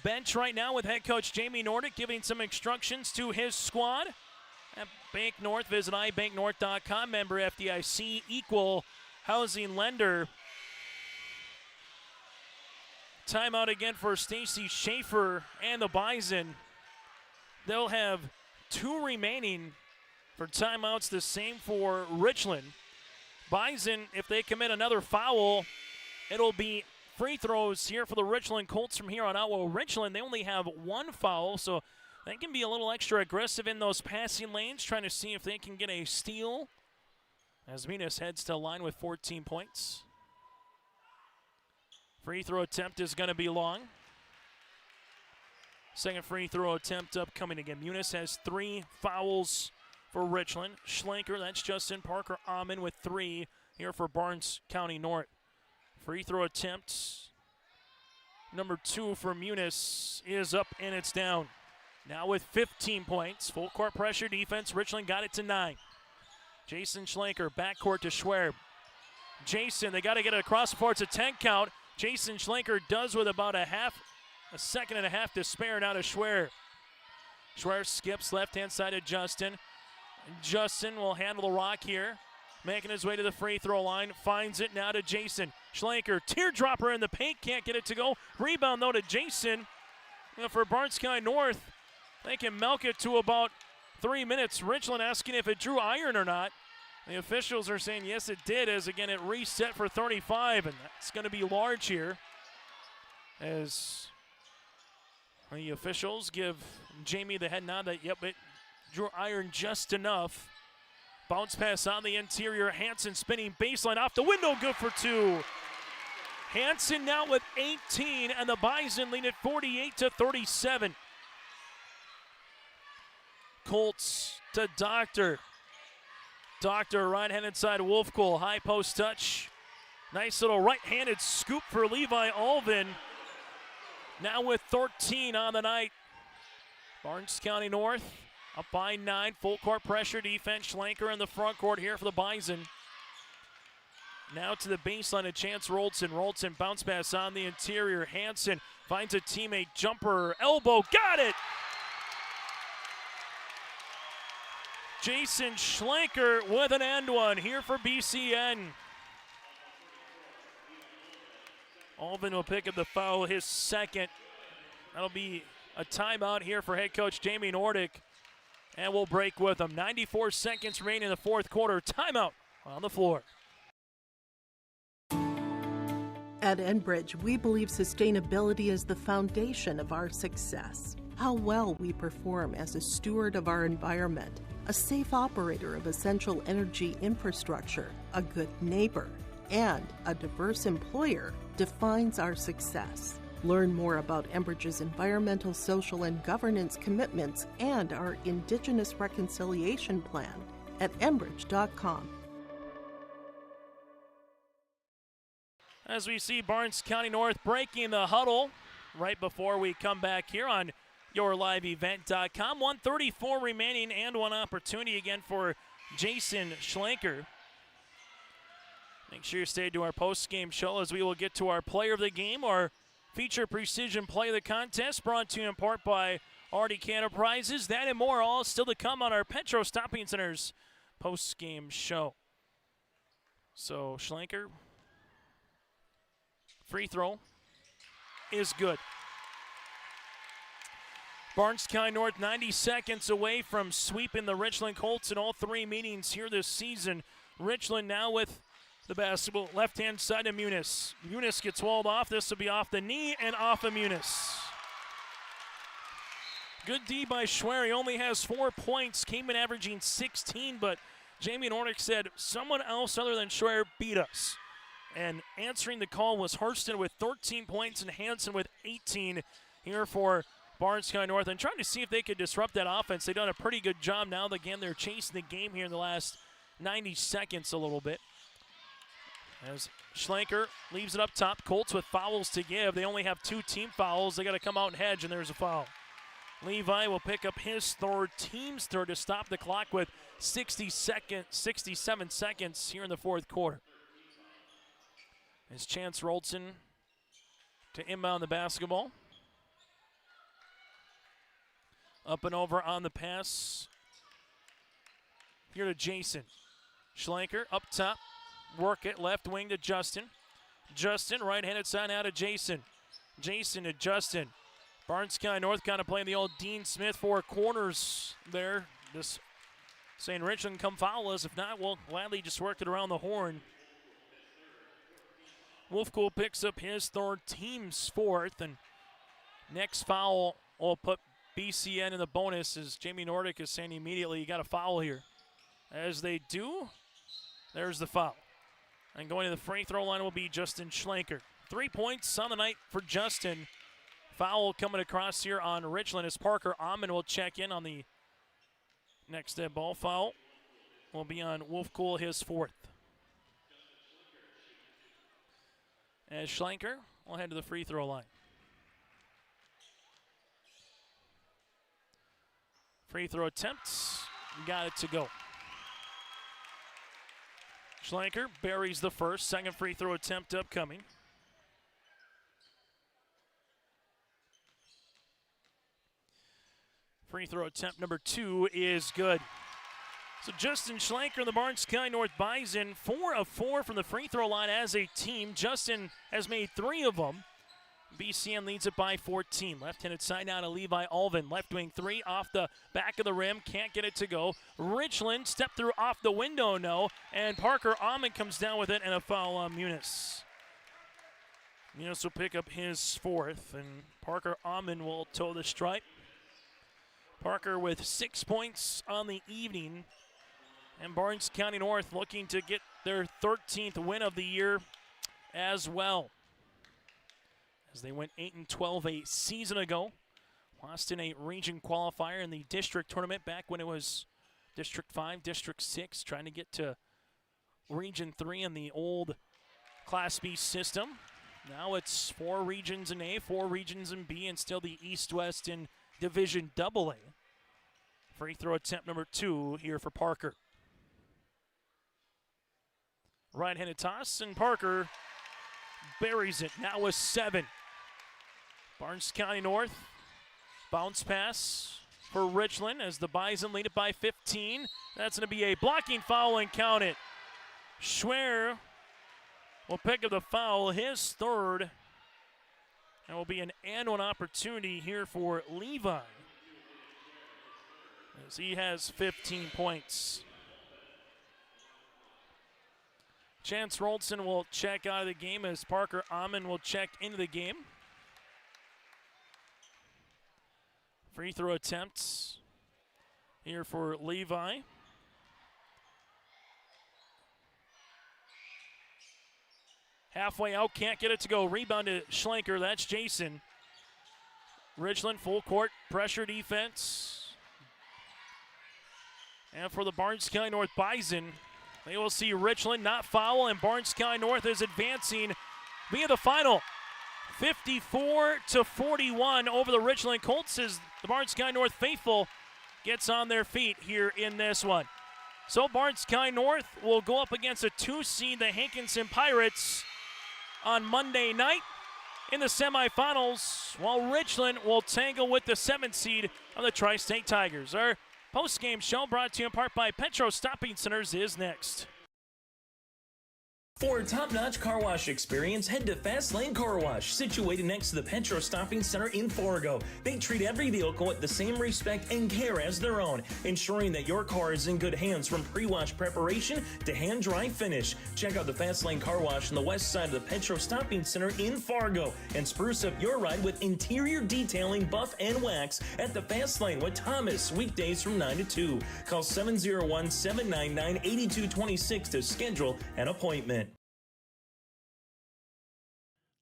bench right now with head coach Jamie Nordick giving some instructions to his squad. At Bank North, visit ibanknorth.com, member FDIC, equal housing lender. Timeout again for Stacy Schaefer and the Bison. They'll have 2 remaining for timeouts, the same for Richland. Bison, if they commit another foul, it'll be free throws here for the Richland Colts from here on out. Well, Richland, they only have 1 foul, so they can be a little extra aggressive in those passing lanes, trying to see if they can get a steal. As Muniz heads to line with 14 points. Free throw attempt is going to be long. Second free throw attempt upcoming again. Muniz has 3 fouls for Richland. Schlenker, that's Justin Parker Amon with 3 here for Barnes County North. Free throw attempt number 2 for Muniz is up and it's down. Now with 15 points, full court pressure defense. Richland got it to 9. Jason Schlenker, backcourt to Schwer. Jason, they got to get it across the floor. It's a 10 count. Jason Schlenker does with about a second and a half to spare now to Schwer. Schwer skips left-hand side to Justin. Justin will handle the rock here, making his way to the free throw line, finds it now to Jason. Schlenker, teardropper in the paint, can't get it to go. Rebound though to Jason. For Barnes County North, they can milk it to about 3 minutes. Richland asking if it drew iron or not. The officials are saying yes it did, as again it reset for 35, and that's going to be large here. As the officials give Jamie the head nod that yep, it drew iron just enough. Bounce pass on the interior. Hansen spinning baseline off the window, good for 2. Hansen now with 18, and the Bison lead at 48-37. Colts to Doctor. Doctor, right-handed side, Wolfcool, high post touch. Nice little right-handed scoop for Levi Alvin. Now with 13 on the night. Barnes County North Up by 9, full court pressure defense. Schlenker in the front court here for the Bison. Now to the baseline, a chance Rolton. Rolton bounce pass on the interior. Hansen finds a teammate, jumper, elbow, got it! Jason Schlenker with an end one here for BCN. Alvin will pick up the foul, his second. That'll be a timeout here for head coach Jamie Nordick. And we'll break with him. 94 seconds remaining in the fourth quarter. Timeout on the floor. At Enbridge, we believe sustainability is the foundation of our success. How well we perform as a steward of our environment, a safe operator of essential energy infrastructure, a good neighbor, and a diverse employer defines our success. Learn more about Enbridge's environmental, social, and governance commitments and our Indigenous Reconciliation Plan at enbridge.com. As we see Barnes County North breaking the huddle right before we come back here on yourliveevent.com. 1:34 remaining and one opportunity again for Jason Schlenker. Make sure you stay to our post-game show as we will get to our player of the game, our feature precision play of the contest, brought to you in part by RDK Enterprises. That and more all still to come on our Petro Stopping Center's post-game show. So Schlenker, free throw is good. Barnes County North 90 seconds away from sweeping the Richland Colts in all three meetings here this season. Richland now with the basketball left-hand side of Muniz. Muniz gets walled off. This will be off the knee and off of Muniz. Good D by Schwer. He only has 4 points. Came in averaging 16, but Jamie Nordick said someone else other than Schwer beat us. And answering the call was Hurston with 13 points and Hansen with 18 here for Barnes County North, and trying to see if they could disrupt that offense. They've done a pretty good job now. Again, they're chasing the game here in the last 90 seconds a little bit. As Schlenker leaves it up top, Colts with fouls to give. They only have 2 team fouls. They got to come out and hedge, and there's a foul. Levi will pick up his third, team's third, to stop the clock with 67 seconds here in the fourth quarter. As Chance Rolton to inbound the basketball. Up and over on the pass. Here to Jason. Schlenker up top. Work it left wing to Justin. Justin right-handed side out to Jason. Jason to Justin. Barnes County North kind of playing the old Dean Smith 4 corners there. Just saying Richland come foul us. If not, we'll gladly just work it around the horn. Wolfcool picks up his third, team's fourth, and next foul will put BCN in the bonus as Jamie Nordick is saying immediately you got a foul here. As they do, there's the foul. And going to the free throw line will be Justin Schlenker. 3 points on the night for Justin. Foul coming across here on Richland as Parker Amon will check in on the next dead ball. Foul will be on Wolfcool, his fourth. As Schlenker will head to the free throw line. Free throw attempts, got it to go. Schlenker buries the first, second free throw attempt upcoming. Free throw attempt number 2 is good. So Justin Schlenker and the Barnes County North Bison, 4 of 4 from the free throw line as a team. Justin has made 3 of them. BCN leads it by 14. Left-handed side now to Levi Alvin. Left wing 3 off the back of the rim. Can't get it to go. Richland step through off the window, no. And Parker Amon comes down with it and a foul on Muniz. Muniz will pick up his fourth, and Parker Amon will toe the stripe. Parker with 6 points on the evening. And Barnes County North looking to get their 13th win of the year as well, as they went 8-12 a season ago. Lost in a region qualifier in the district tournament back when it was District 5, District 6, trying to get to Region 3 in the old Class B system. Now it's 4 regions in A, 4 regions in B, and still the East-West in Division AA. Free throw attempt number 2 here for Parker. Right-handed toss, and Parker buries it. Now with 7. Barnes County North. Bounce pass for Richland as the Bison lead it by 15. That's going to be a blocking foul and count it. Schwer will pick up the foul, his 3rd. And will be an and-one opportunity here for Levi, as he has 15 points. Chance Roldson will check out of the game as Parker Amon will check into the game. Free throw attempts here for Levi. Halfway out, can't get it to go. Rebound to Schlenker, that's Jason. Richland full court, pressure defense. And for the Barnes County North Bison, they will see Richland not foul, and Barnes County North is advancing via the final. 54-41 over the Richland Colts as the Barnes County North faithful gets on their feet here in this one. So Barnes County North will go up against a 2 seed, the Hankinson Pirates, on Monday night in the semifinals, while Richland will tangle with the 7th seed of the Tri-State Tigers. Our post-game show brought to you in part by Petro Stopping Centers is next. For a top-notch car wash experience, head to Fast Lane Car Wash, situated next to the Petro Stopping Center in Fargo. They treat every vehicle with the same respect and care as their own, ensuring that your car is in good hands from pre-wash preparation to hand-dry finish. Check out the Fast Lane Car Wash on the west side of the Petro Stopping Center in Fargo and spruce up your ride with interior detailing, buff, and wax at the Fast Lane with Thomas, weekdays from 9 to 2. Call 701-799-8226 to schedule an appointment.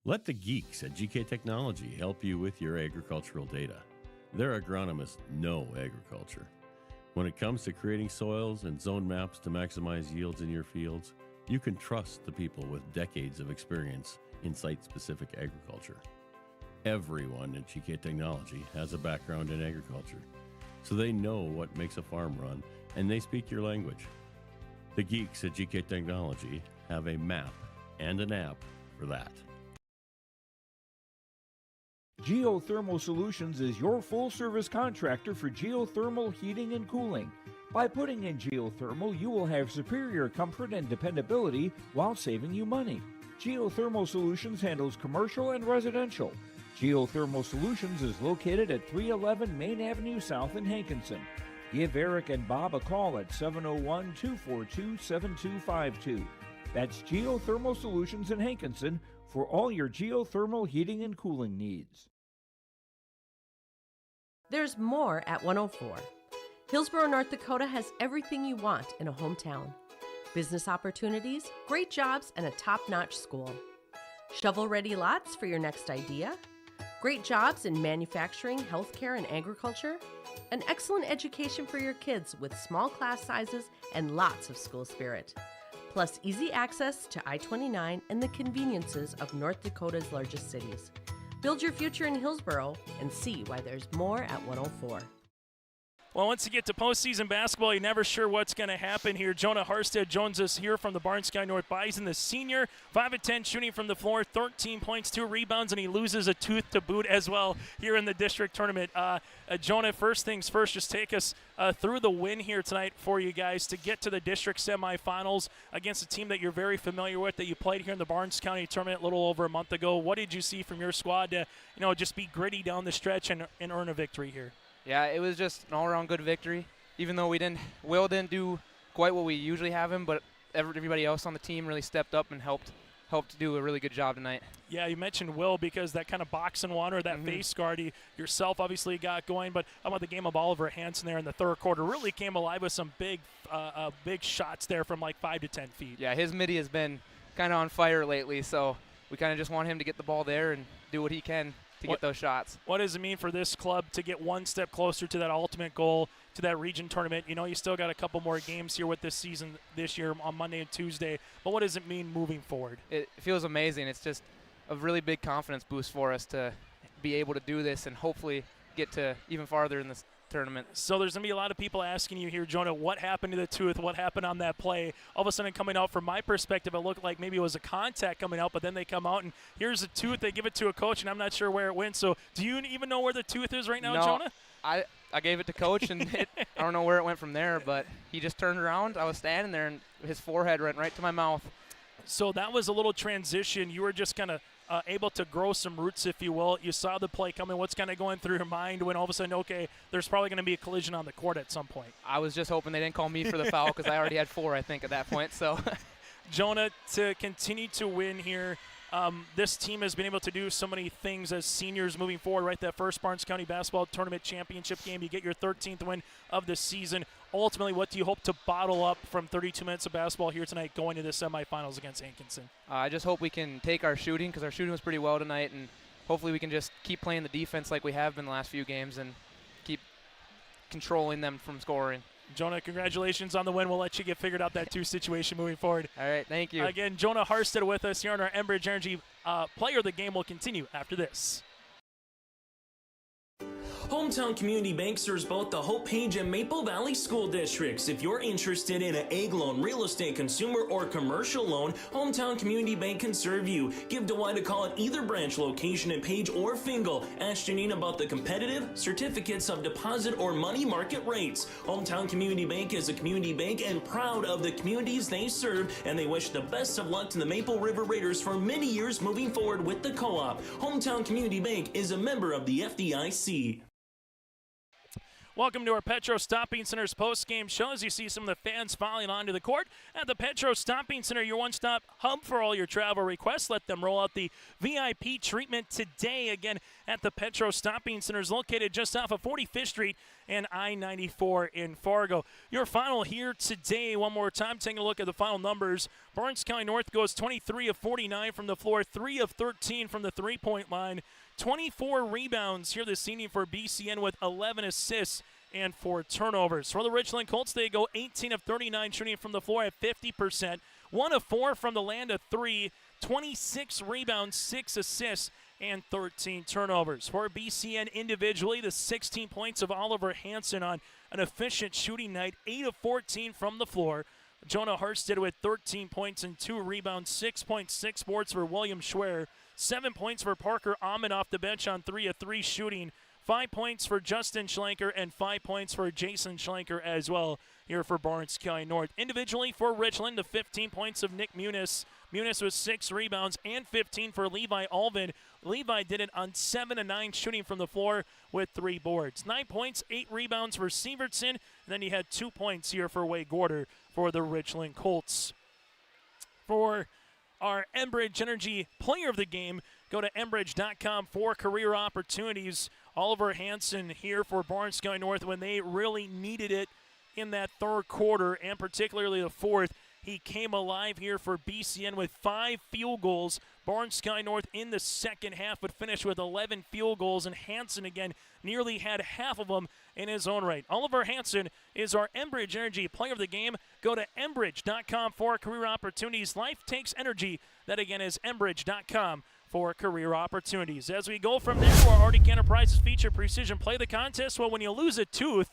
Let the geeks at GK Technology help you with your agricultural data. Their agronomists know agriculture. When it comes to creating soils and zone maps to maximize yields in your fields, you can trust the people with decades of experience in site-specific agriculture. Everyone at GK Technology has a background in agriculture, so they know what makes a farm run, and they speak your language. The geeks at GK Technology have a map and an app for that. Geothermal Solutions is your full-service contractor for geothermal heating and cooling. By putting in geothermal, you will have superior comfort and dependability while saving you money. Geothermal Solutions handles commercial and residential. Geothermal Solutions is located at 311 Main Avenue South in Hankinson. Give Eric and Bob a call at 701-242-7252. That's Geothermal Solutions in Hankinson for all your geothermal heating and cooling needs. There's more at 104. Hillsborough, North Dakota has everything you want in a hometown. Business opportunities, great jobs, and a top-notch school. Shovel-ready lots for your next idea. Great jobs in manufacturing, healthcare, and agriculture. An excellent education for your kids with small class sizes and lots of school spirit. Plus easy access to I-29 and the conveniences of North Dakota's largest cities. Build your future in Hillsborough and see why there's more at 104. Well, once you get to postseason basketball, you're never sure what's going to happen here. Jonah Harstead joins us here from the Barnes County North Bison, the senior, 5 of 10 shooting from the floor, 13 points, 2 rebounds, and he loses a tooth to boot as well here in the district tournament. Jonah, first things first, just take us through the win here tonight for you guys to get to the district semifinals against a team that you're very familiar with, that you played here in the Barnes County tournament a little over a month ago. What did you see from your squad to, just be gritty down the stretch and earn a victory here? Yeah, it was just an all-around good victory. Even though Will didn't do quite what we usually have him, but everybody else on the team really stepped up and helped do a really good job tonight. Yeah, you mentioned Will because that kind of box and water, that face guard, yourself obviously got going, but how about the game of Oliver Hansen there in the third quarter? Really came alive with some big shots there from like 5 to 10 feet. Yeah, his midi has been kind of on fire lately, so we kind of just want him to get the ball there and do what he can to get those shots. What does it mean for this club to get one step closer to that ultimate goal, to that region tournament? You still got a couple more games here with this season this year on Monday and Tuesday, but what does it mean moving forward? It feels amazing. It's just a really big confidence boost for us to be able to do this and hopefully get to even farther in this tournament. So there's going to be a lot of people asking you here, Jonah, what happened to the tooth? What happened on that play? All of a sudden coming out, from my perspective, it looked like maybe it was a contact coming out, but then they come out and here's a tooth. They give it to a coach, and I'm not sure where it went. So do you even know where the tooth is right now, No, Jonah? I gave it to Coach, and I don't know where it went from there, but he just turned around. I was standing there, and his forehead went right to my mouth. So that was a little transition. You were just kind of able to grow some roots, if you will. You saw the play coming. What's kind of going through your mind when all of a sudden, okay, there's probably going to be a collision on the court at some point? I was just hoping they didn't call me for the foul because I already had 4, I think, at that point. So, Jonah, to continue to win here, this team has been able to do so many things as seniors moving forward, right? That first Barnes County Basketball Tournament Championship game, you get your 13th win of the season. Ultimately, what do you hope to bottle up from 32 minutes of basketball here tonight going to the semifinals against Hankinson? I just hope we can take our shooting, because our shooting was pretty well tonight, and hopefully we can just keep playing the defense like we have been the last few games and keep controlling them from scoring. Jonah, congratulations on the win. We'll let you get figured out that 2 situation moving forward. All right, thank you. Again, Jonah Harstead with us here on our Enbridge Energy Player of the Game. Will continue after this. Hometown Community Bank serves both the Hope Page and Maple Valley school districts. If you're interested in an egg loan, real estate, consumer, or commercial loan, Hometown Community Bank can serve you. Give Dwight a call at either branch location in Page or Fingal. Ask Janine about the competitive certificates of deposit or money market rates. Hometown Community Bank is a community bank and proud of the communities they serve, and they wish the best of luck to the Maple River Raiders for many years moving forward with the co-op. Hometown Community Bank is a member of the FDIC. Welcome to our Petro Stopping Center's post-game show. As you see some of the fans filing onto the court at the Petro Stopping Center, your one-stop hub for all your travel requests. Let them roll out the VIP treatment today. Again, at the Petro Stopping Center is located just off of 45th Street and I-94 in Fargo. Your final here today, one more time, taking a look at the final numbers. Barnes County North goes 23 of 49 from the floor, 3 of 13 from the three-point line. 24 rebounds here this evening for BCN with 11 assists and 4 turnovers. For the Richland Colts, they go 18 of 39 shooting from the floor at 50%. 1 of 4 from the land of 3, 26 rebounds, 6 assists, and 13 turnovers. For BCN individually, the 16 points of Oliver Hansen on an efficient shooting night, 8 of 14 from the floor. Jonah Harstead with 13 points and 2 rebounds, 6.6 boards for William Schwer. 7 points for Parker Amon off the bench on 3 of 3 shooting. 5 points for Justin Schlenker and 5 points for Jason Schlenker as well here for Barnes County North. Individually for Richland, the 15 points of Nick Muniz. Muniz with 6 rebounds and 15 for Levi Alvin. Levi did it on 7 of 9 shooting from the floor with 3 boards. 9 points, 8 rebounds for Sievertson. And then he had 2 points here for Wade Gorder for the Richland Colts. For our Enbridge Energy Player of the Game, go to enbridge.com for career opportunities. Oliver Hansen here for Barnes County North when they really needed it in that third quarter, and particularly the fourth. He came alive here for BCN with 5 field goals. Barnes County North in the second half would finish with 11 field goals, and Hansen again nearly had half of them in his own right. Oliver Hansen is our Enbridge Energy Player of the Game. Go to enbridge.com for career opportunities. Life takes energy. That again is enbridge.com for career opportunities. As we go from there to our Arctic Enterprises feature Precision Play the Contest, well, when you lose a tooth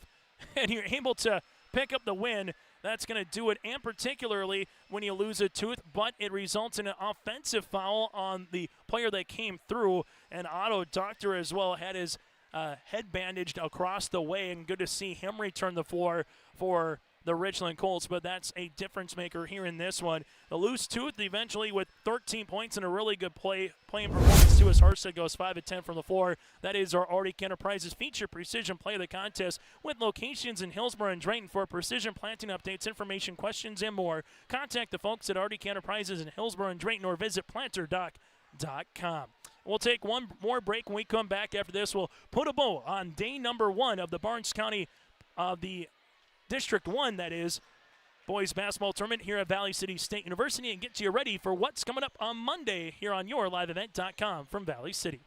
and you're able to pick up the win, that's going to do it, and particularly when you lose a tooth, but it results in an offensive foul on the player that came through, and Otto Doctor as well had his head bandaged across the way, and good to see him return the floor for the Richland Colts, but that's a difference maker here in this one. The loose tooth eventually with 13 points and a really good playing performance too, as Harstead goes 5 of 10 from the floor. That is our Arctic Enterprises feature Precision Play of the Contest with locations in Hillsborough and Drayton. For precision planting updates, information, questions, and more, contact the folks at Arctic Enterprises in Hillsborough and Drayton or visit planterdoc.com. We'll take one more break. When we come back after this, we'll put a bow on day number 1 of the Barnes County, the District 1, that is, boys basketball tournament here at Valley City State University, and get you ready for what's coming up on Monday here on yourliveevent.com from Valley City.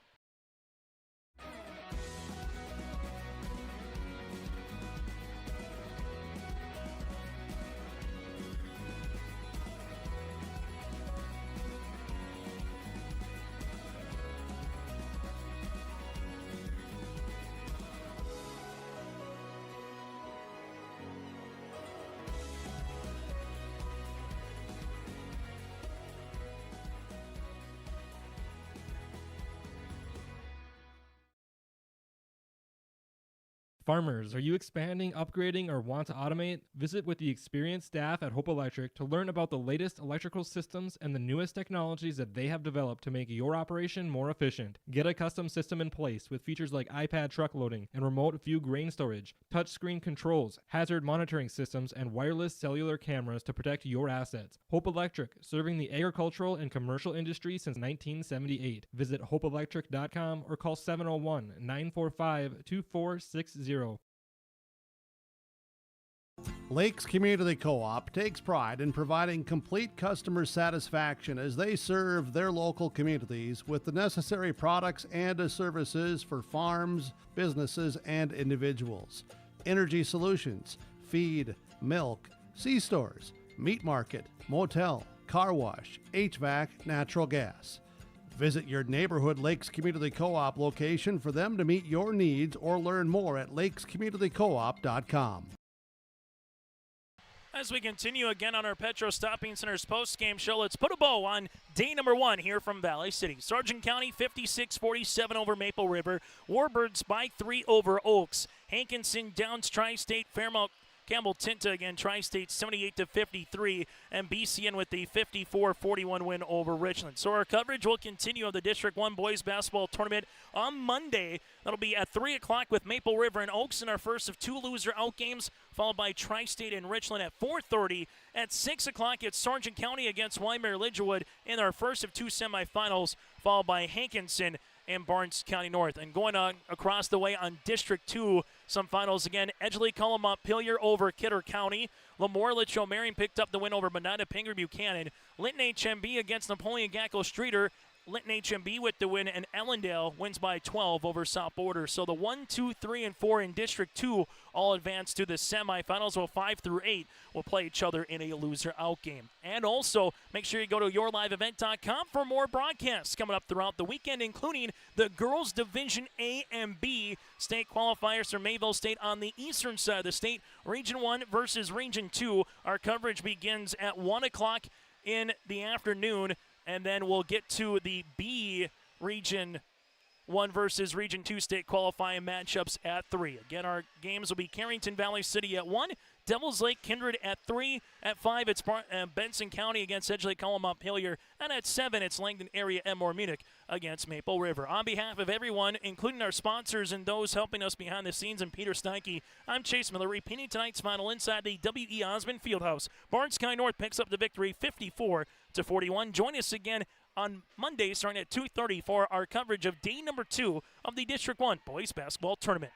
Farmers, are you expanding, upgrading, or want to automate? Visit with the experienced staff at Hope Electric to learn about the latest electrical systems and the newest technologies that they have developed to make your operation more efficient. Get a custom system in place with features like iPad truck loading and remote view grain storage, touchscreen controls, hazard monitoring systems, and wireless cellular cameras to protect your assets. Hope Electric, serving the agricultural and commercial industry since 1978. Visit hopeelectric.com or call 701-945-2460. Lakes Community Co-op takes pride in providing complete customer satisfaction as they serve their local communities with the necessary products and services for farms, businesses, and individuals. Energy solutions, feed, milk, C-stores, meat market, motel, car wash, HVAC, natural gas. Visit your neighborhood Lakes Community Co-op location for them to meet your needs or learn more at lakescommunitycoop.com. As we continue again on our Petro Stopping Center's post-game show, let's put a bow on day number 1 here from Valley City. Sargent County 56-47 over Maple River. Warbirds by 3 over Oaks. Hankinson downs Tri-State. Fairmount Campbell Tinta again, Tri-State 78-53, and BCN with the 54-41 win over Richland. So our coverage will continue of the District 1 boys basketball tournament on Monday. That'll be at 3 o'clock with Maple River and Oaks in our first of 2 loser-out games, followed by Tri-State and Richland at 4:30. At 6 o'clock, it's Sargent County against Wyoming-Lidgerwood in our first of 2 semifinals, followed by Hankinson and Barnes County North. And going on across the way on District 2, some finals again. Edgeley Columont-Pillier over Kidder County. Lemoore Litchfield Marion picked up the win over Monada Pinger Buchanan. Linton HMB against Napoleon Gackel Streeter. Linton HMB with the win, and Ellendale wins by 12 over South Border. So the 1, 2, 3, and 4 in District 2 all advance to the semifinals, while 5 through 8 will play each other in a loser-out game. And also, make sure you go to yourliveevent.com for more broadcasts coming up throughout the weekend, including the Girls Division A and B state qualifiers for Mayville State on the eastern side of the state. Region 1 versus Region 2. Our coverage begins at 1 o'clock in the afternoon. And then we'll get to the B Region 1 versus Region 2 state qualifying matchups at 3. Again, our games will be Carrington Valley City at 1, Devils Lake Kindred at 3. At 5, it's Benson County against Edgeley Columont-Pillier. And at 7, it's Langdon Area Enmore Munich against Maple River. On behalf of everyone, including our sponsors and those helping us behind the scenes, and Peter Steinke, I'm Chase Miller, repeating tonight's final inside the W.E. Osmond Fieldhouse. Barnes County North picks up the victory 54-41. Join us again on Monday starting at 2:30 for our coverage of day number 2 of the District 1 Boys Basketball Tournament.